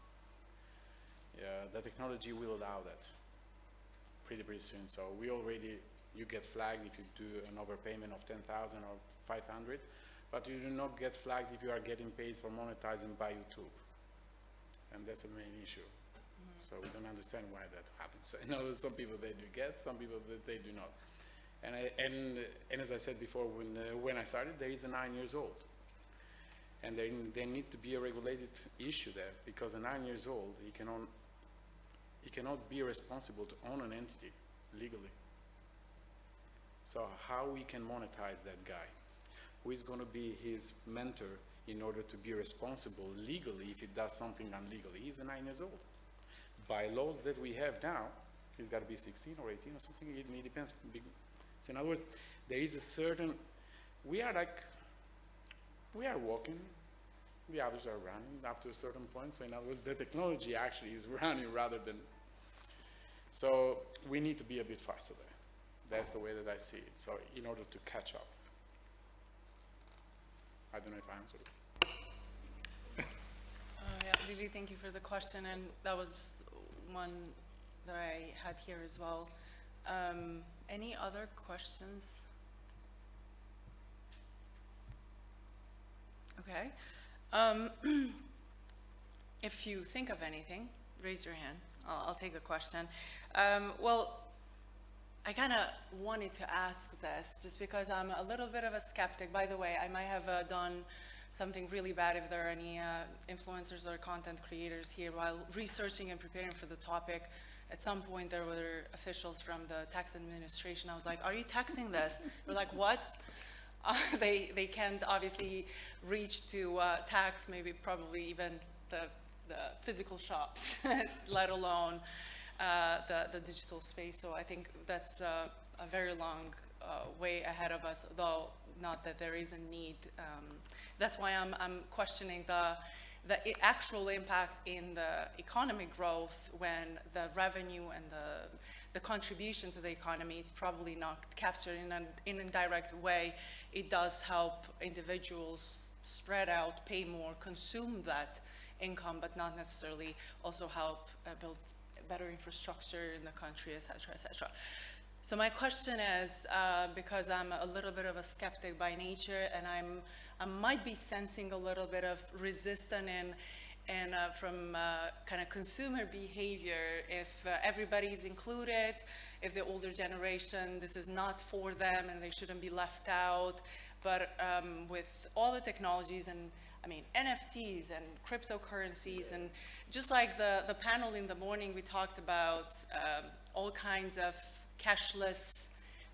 the technology will allow that pretty soon. So you get flagged if you do an overpayment of 10,000 or 500, but you do not get flagged if you are getting paid for monetizing by YouTube. And that's the main issue. So we don't understand why that happens. So, you know, some people they do get, some people they do not. And as I said before, when I started, there is a 9 years old. And there need to be a regulated issue there, because a 9 years old, he cannot be responsible to own an entity legally. So how we can monetize that guy? Who is going to be his mentor in order to be responsible legally if he does something illegally? He's a 9 years old. By laws that we have now, he's got to be 16 or 18 or something. It depends. So in other words, there is a certain, we are walking, the others are running up to a certain point. So in other words, the technology actually is running rather than, so we need to be a bit faster there. That's the way that I see it. So in order to catch up. I don't know if I answered it. Yeah, Lily, thank you for the question, and that was one that I had here as well. Any other questions? Okay. If you think of anything, raise your hand. I'll take a question. Well, I kind of wanted to ask this just because I'm a little bit of a skeptic. By the way, I might have done something really bad if there are any influencers or content creators here. While researching and preparing for the topic, at some point there were officials from the tax administration. I was like, are you taxing this? They're like, what? They can't obviously reach to tax maybe probably even the physical shops, let alone the digital space. So I think that's a very long way ahead of us, though not that there is a need. That's why I'm questioning the actual impact in the economic growth when the revenue and the contribution to the economy is probably not captured in an indirect way. It does help individuals spread out, pay more, consume that income, but not necessarily also help build better infrastructure in the country, et cetera, et cetera. So my question is, because I'm a little bit of a skeptic by nature, and I might be sensing a little bit of resistance and from kind of consumer behavior, if everybody's included, if the older generation, this is not for them and they shouldn't be left out. But with all the technologies and I mean, NFTs and cryptocurrencies, and just like the panel in the morning, we talked about all kinds of cashless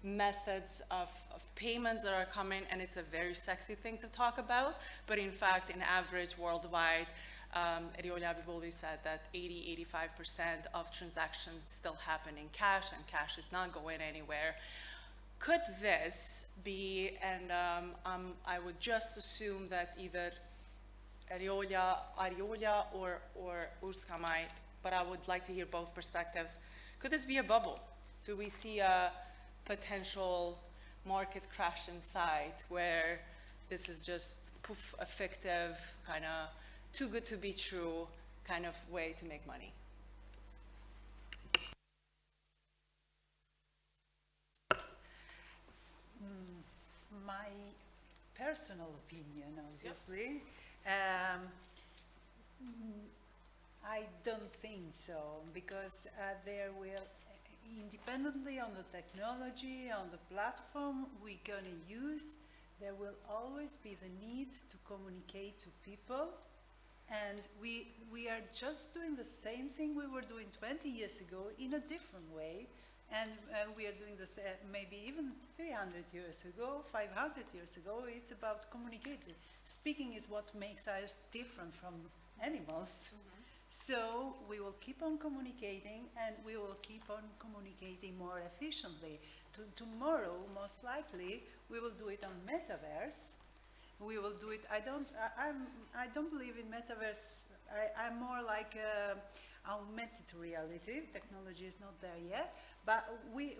methods of payments that are coming, and it's a very sexy thing to talk about. But in fact, in average worldwide, Arjola Abazaj said that 80–85% of transactions still happen in cash, and cash is not going anywhere. Could this be, and I would just assume that either Arjola or Urska might, but I would like to hear both perspectives. Could this be a bubble? Do we see a potential market crash inside where this is just poof, a fictive, kind of too good to be true kind of way to make money? My personal opinion, obviously. I don't think so, because there will, independently on the technology, on the platform we're going to use, there will always be the need to communicate to people. And we are just doing the same thing we were doing 20 years ago in a different way. And we are doing this maybe even 300 years ago, 500 years ago. It's about communicating. Speaking is what makes us different from animals. Mm-hmm. So we will keep on communicating, and we will keep on communicating more efficiently. Tomorrow, most likely, we will do it on metaverse. We will do it. I don't believe in metaverse. I'm more like augmented reality. Technology is not there yet. But we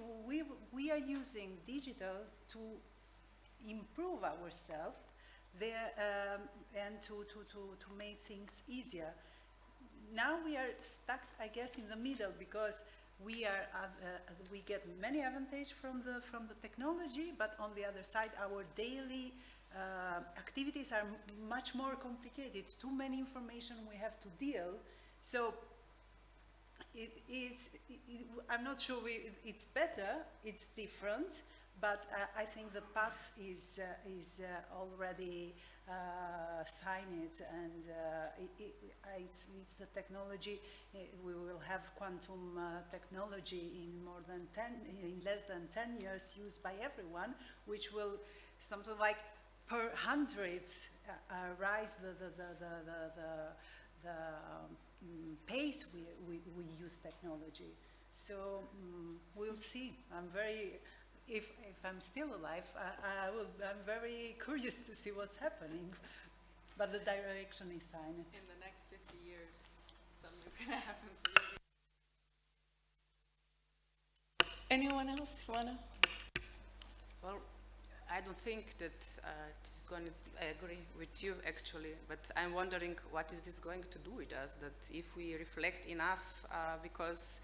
are using digital to improve ourselves there, and to make things easier. Now we are stuck, I guess, in the middle, because we get many advantages from the technology, but on the other side, our daily activities are much more complicated. Too many information we have to deal. So I'm not sure it's better, it's different, but I think the path is already signed, and it's the technology. We will have quantum technology in less than 10 years, used by everyone, which will something like per 100 rise the pace we use technology. So we'll see. If I'm still alive, I'm very curious to see what's happening. But the direction is signed. In the next 50 years, something's going to happen. So anyone else wanna? Well, I don't think that this is going to, I agree with you actually, but I'm wondering what is this going to do with us, that if we reflect enough, because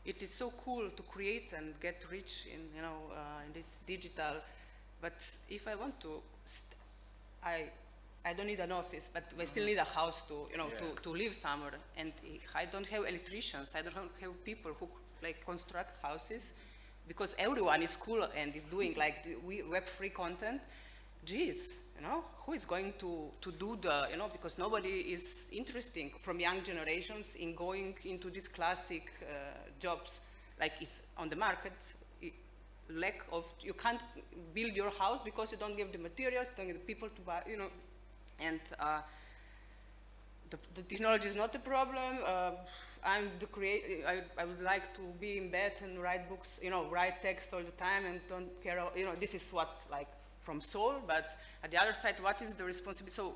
it is so cool to create and get rich in, in this digital, but if I want to, I don't need an office, but I still need a house to, to live somewhere, and I don't have electricians, I don't have people who construct houses, because everyone is cool and is doing web-free content. Geez, who is going to do the, because nobody is interesting from young generations in going into these classic jobs. Like it's on the market, lack of, you can't build your house because you don't give the materials, don't get the people to buy, and the technology is not a problem. I'm the creator. I would like to be in bed and write books, write text all the time and don't care, this is what, from soul, but at the other side, what is the responsibility? So,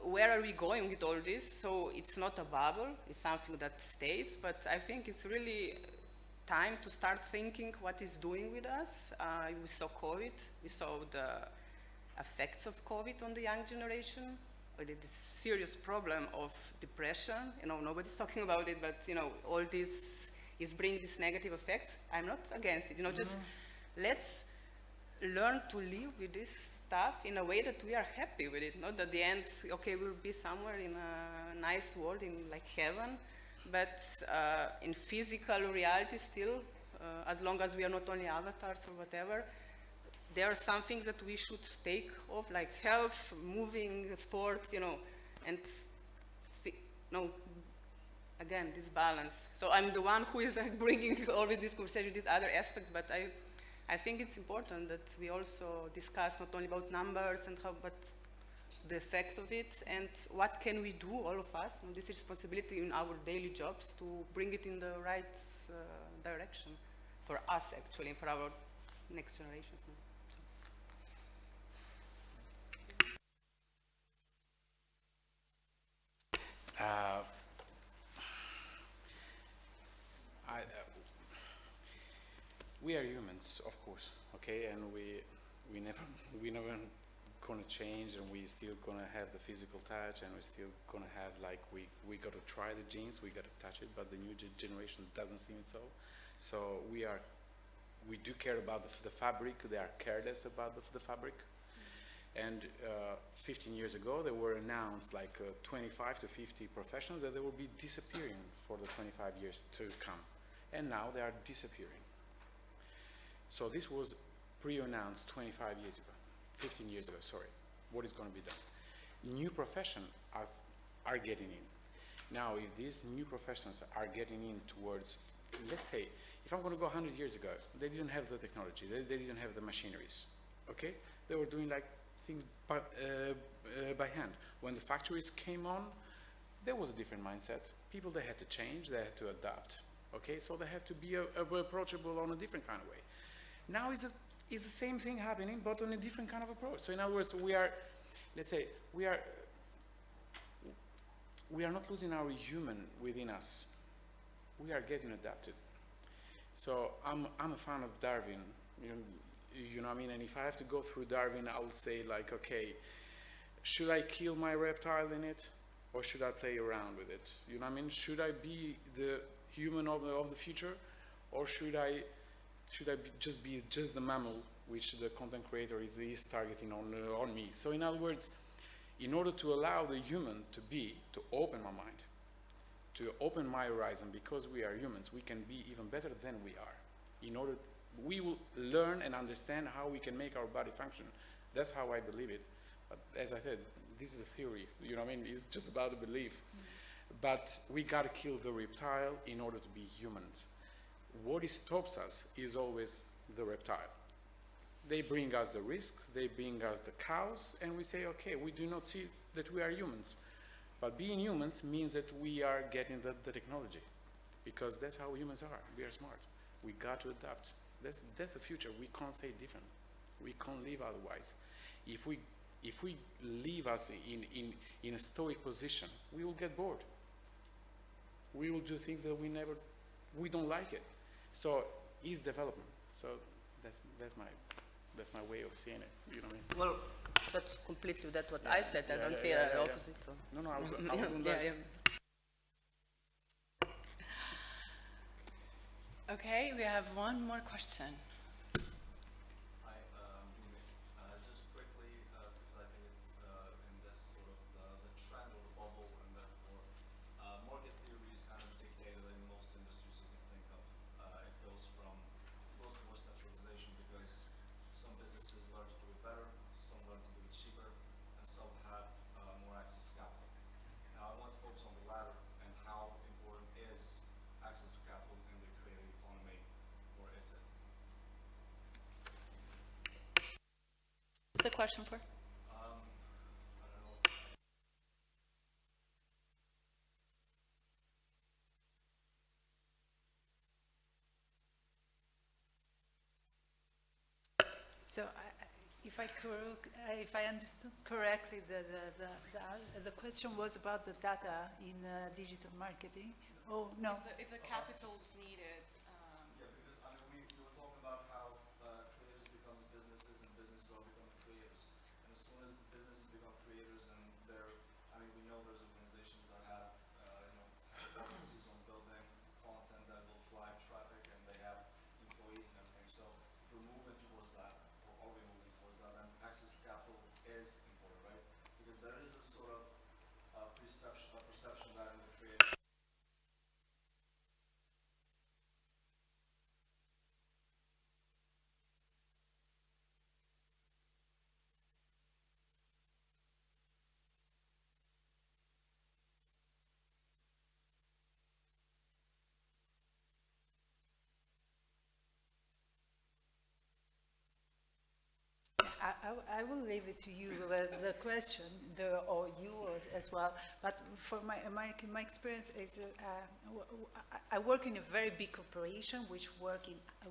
where are we going with all this? So it's not a bubble, it's something that stays, but I think it's really time to start thinking what is doing with us. We saw COVID, we saw the effects of COVID on the young generation, this serious problem of depression. Nobody's talking about it, but all this is bringing these negative effects. I'm not against it. Just let's learn to live with this stuff in a way that we are happy with it, not at the end, okay, we'll be somewhere in a nice world, in like heaven, but in physical reality still, as long as we are not only avatars or whatever, there are some things that we should take off, like health, moving, sports, you know, and no, again, this balance. So I'm the one who is like bringing always this conversation, these other aspects, but I think it's important that we also discuss not only about numbers and how, but the effect of it and what can we do, all of us, and this responsibility in our daily jobs to bring it in the right direction for us actually, and for our next generations. We are humans, of course, okay, and we never gonna change, and we still gonna have the physical touch, and we still gonna have like we gotta try the genes, we gotta touch it, but the new generation doesn't seem so. So we do care about the fabric. They are careless about the fabric. And 15 years ago, there were announced like 25 to 50 professions that they will be disappearing for the 25 years to come. And now they are disappearing. So this was pre-announced 25 years ago, 15 years ago, sorry, what is going to be done. New professions are getting in. Now, if these new professions are getting in towards, let's say, if I'm going to go 100 years ago, they didn't have the technology, they didn't have the machineries, okay? They were doing like things by hand. When the factories came on, there was a different mindset. People, they had to change, they had to adapt, okay? So they had to be approachable on a different kind of way. Now is the same thing happening, but on a different kind of approach. So in other words, we are, let's say, we are not losing our human within us. We are getting adapted. So I'm a fan of Darwin, you know what I mean? And if I have to go through Darwin, I will say like, okay, should I kill my reptile in it, or should I play around with it? You know what I mean? Should I be the human of the future, or should I be just the mammal which the content creator is targeting on me? So in other words, in order to allow the human to open my mind, to open my horizon, because we are humans, we can be even better than we are. We will learn and understand how we can make our body function. That's how I believe it. But as I said, this is a theory, you know what I mean? It's just about a belief. But we gotta kill the reptile in order to be humans. What stops us is always the reptile. They bring us the risk, they bring us the cows, and we say, okay, we do not see that we are humans. But being humans means that we are getting the technology, because that's how humans are. We are smart. We got to adapt. That's the future. We can't say different. We can't live otherwise. If we leave us in a stoic position, we will get bored. We will do things that we don't like it. So it's development. So that's my way of seeing it. You know what I mean? Well, that's completely what I said. I don't see the opposite. So. No, I was on that. Okay, we have one more question. Hi, just quickly, because I think it's in this sort of the trend or the bubble, and therefore market theory is kind of dictated in most industries you can think of. It goes towards centralization because some businesses learn to do it better, some learn to do it cheaper, and some have more access to capital. Now, I want to focus on the latter and how important is access to capital in the creative economy, or is it? What's the question for? I don't know. So if I understood correctly, the question was about the data in digital marketing. Oh, no. If the capital is needed. Yeah, because I mean, we were talking about how creators become businesses and businesses are becoming creators. And as soon as businesses become creators, and we know there's organizations that have processes on building content that will drive traffic, and they have employees and everything. So if we're moving towards that, or are we moving towards that, then access to capital perception that in the creative I will leave it to you, the question, or you as well. But for my experience is, I work in a very big corporation, which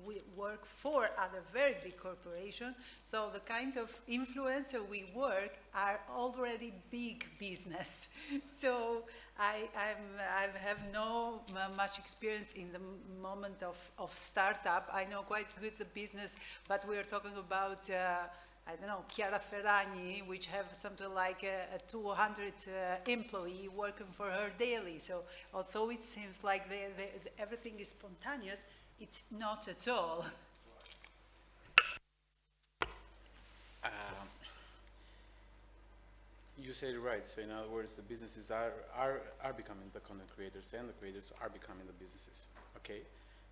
we work for other very big corporation. So the kind of influencer we work are already big business. So I have no much experience in the moment of startup. I know quite good the business, but we are talking about I don't know, Chiara Ferragni, which have something like a 200 employee working for her daily. So although it seems like everything is spontaneous, it's not at all. You said it right. So in other words, the businesses are becoming the content creators, and the creators are becoming the businesses. Okay,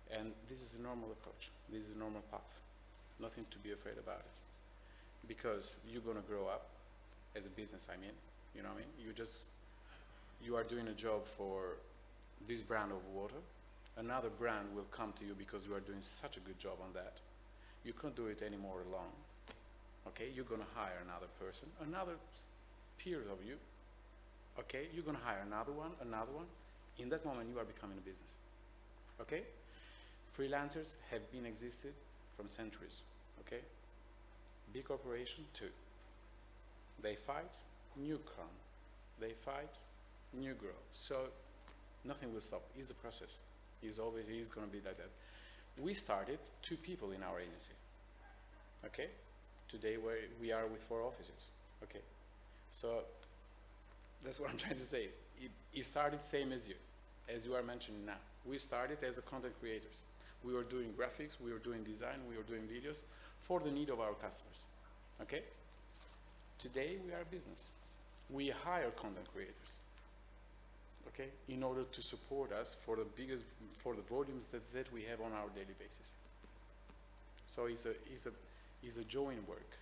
and this is the normal approach. This is the normal path. Nothing to be afraid about it, because you're gonna grow up as a business. I mean, you know what I mean? You are doing a job for this brand of water. Another brand will come to you because you are doing such a good job on that. You can't do it anymore alone. Okay, you're gonna hire another person, another peer of you. Okay, you're gonna hire another one. In that moment, you are becoming a business. Okay, freelancers have been existed from centuries. Okay, big corporation too. They fight, new come. They fight, new grow. So nothing will stop. It's a process. It's gonna be like that. We started 2 people in our agency. Okay, today we are with 4 offices. Okay, so that's what I'm trying to say. It started same as you are mentioning now. We started as a content creators. We were doing graphics, we were doing design, we were doing videos for the need of our customers. Okay? Today we are a business. We hire content creators. Okay? In order to support us for the volumes that we have on our daily basis. So it's a joint work.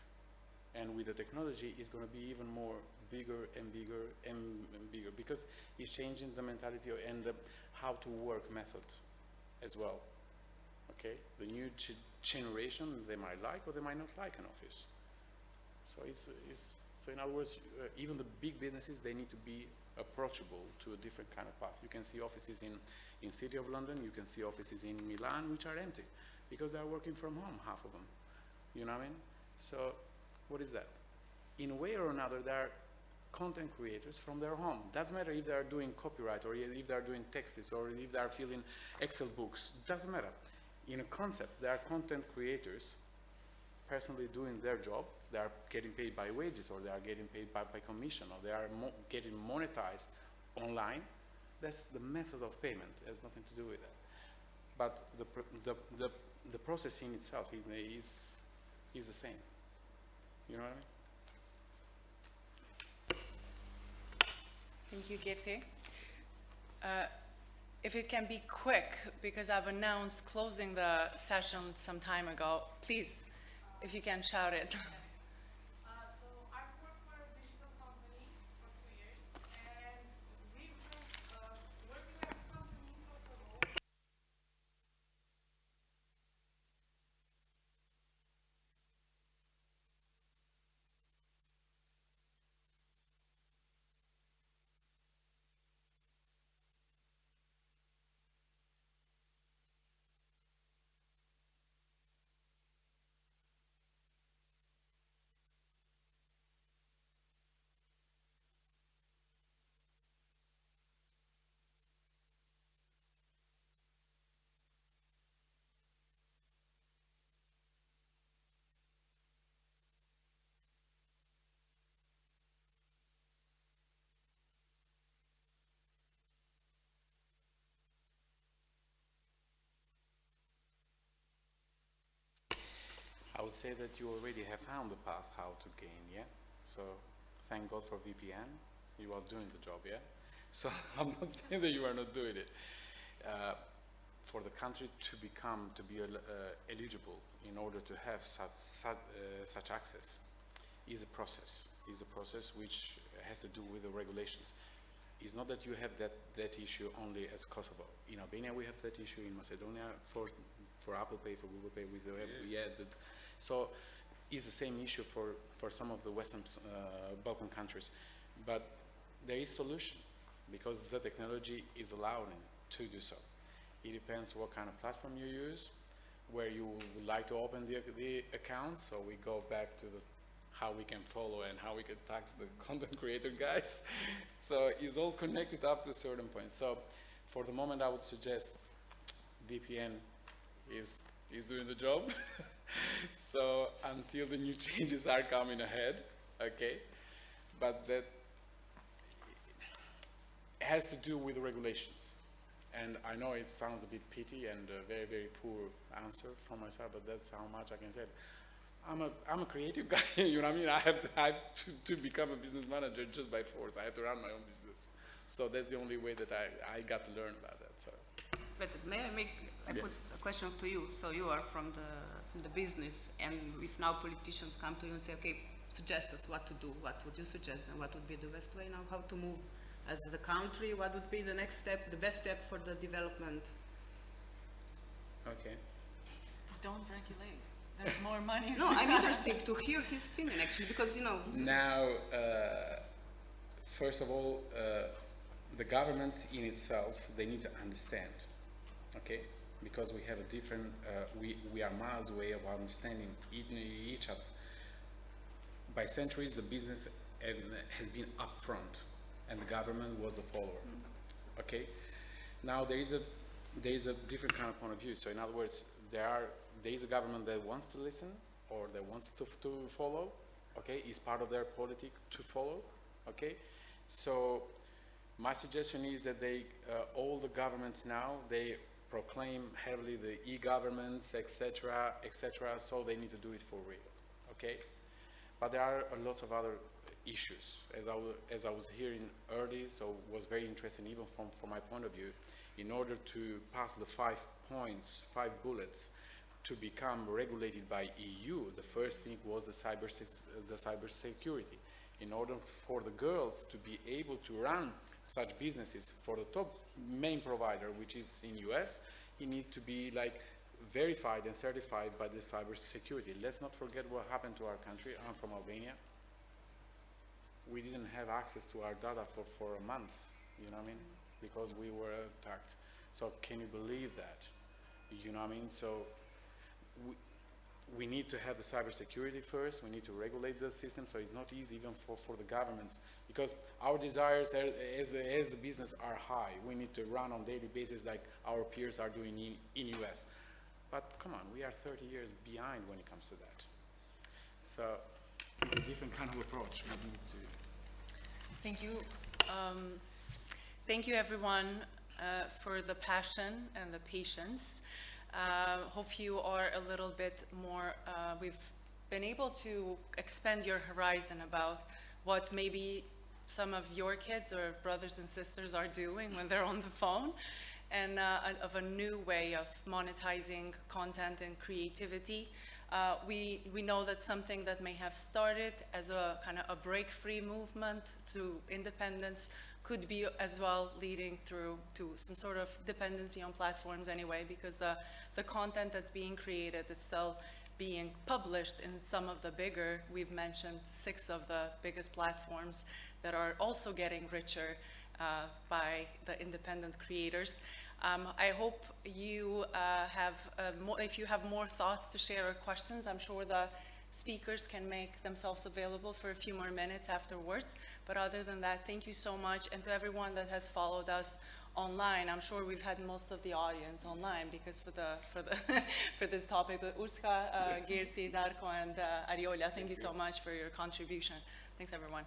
And with the technology, it's going to be even more bigger and bigger and bigger, because it's changing the mentality and the how to work method as well. Okay, the new generation, they might like or they might not like an office. So so in other words, even the big businesses, they need to be approachable to a different kind of path. You can see offices in City of London, you can see offices in Milan which are empty because they are working from home, half of them. You know what I mean? So what is that? In a way or another, they are content creators from their home. Doesn't matter if they are doing copyright or if they are doing texts or if they are filling Excel books. Doesn't matter. In a concept, they are content creators personally doing their job. They are getting paid by wages, or they are getting paid by commission, or they are getting monetized online. That's the method of payment. It has nothing to do with that. But the process in itself is the same. You know what I mean? Thank you, Gete. If it can be quick, because I've announced closing the session some time ago, please, if you can shout it. So I've worked for a digital company for 2 years, and we've been working at a company in Kosovo. I would say that you already have found the path how to gain, yeah? So thank God for VPN. You are doing the job, yeah? So I'm not saying that you are not doing it. For the country to be eligible in order to have such access is a process. Which has to do with the regulations. It's not that you have that issue only as Kosovo. In Albania we have that issue. In Macedonia for Apple Pay, for Google Pay, so it's the same issue for some of the Western Balkan countries. But there is solution because the technology is allowing to do so. It depends what kind of platform you use, where you would like to open the account. So we go back to how we can follow and how we can tax the content creator guys. So it's all connected up to a certain point. So for the moment, I would suggest VPN is doing the job. So until the new changes are coming ahead, okay? But that has to do with the regulations. And I know it sounds a bit pity and a very, very poor answer from myself, but that's how much I can say. I'm a creative guy, you know what I mean? I have to become a business manager just by force. I have to run my own business. So that's the only way that I got to learn about that. So. But may I put a question to you? So you are from the business, and if now politicians come to you and say, okay, suggest us what to do, what would you suggest, and what would be the best way now, how to move as the country, what would be the next step, the best step for the development? Okay. Don't regulate. There's more money. No, I'm interested to hear his opinion actually, because Now, first of all, the governments in itself, they need to understand, okay? Because we have a different, we are miles away of understanding each other. By centuries, the business has been upfront, and the government was the follower, okay? Now there is a different kind of point of view. So in other words, there is a government that wants to listen or that wants to follow, okay? It's part of their politic to follow, okay? So my suggestion is that all the governments now, they proclaim heavily the e-governments, etc., so they need to do it for real, okay? But there are lots of other issues. As I was hearing early, so it was very interesting even from my point of view. In order to pass the 5 bullets, to become regulated by EU, the first thing was the cybersecurity. In order for the girls to be able to run such businesses for the top main provider, which is in US, he needs to be like verified and certified by the cybersecurity. Let's not forget what happened to our country. I'm from Albania. We didn't have access to our data for a month, you know what I mean? Because we were attacked. So can you believe that? You know what I mean? So we need to have the cybersecurity first. We need to regulate the system, so it's not easy even for the governments, because our desires as a business are high. We need to run on daily basis like our peers are doing in US. But come on, we are 30 years behind when it comes to that. So it's a different kind of approach. We need to. Thank you. Thank you, everyone, for the passion and the patience. Hope you are a little bit more, we've been able to expand your horizon about what maybe some of your kids or brothers and sisters are doing when they're on the phone, and of a new way of monetizing content and creativity. We know that something that may have started as a kind of a break-free movement to independence could be as well leading through to some sort of dependency on platforms anyway, because the content that's being created is still being published in some of the bigger, we've mentioned 6 of the biggest platforms that are also getting richer by the independent creators. I hope you if you have more thoughts to share or questions, I'm sure the speakers can make themselves available for a few more minutes afterwards. But other than that, thank you so much. And to everyone that has followed us online, I'm sure we've had most of the audience online, because for this topic, Urska, Gerti, Darko, and Arjola, thank you so much for your contribution. Thanks, everyone.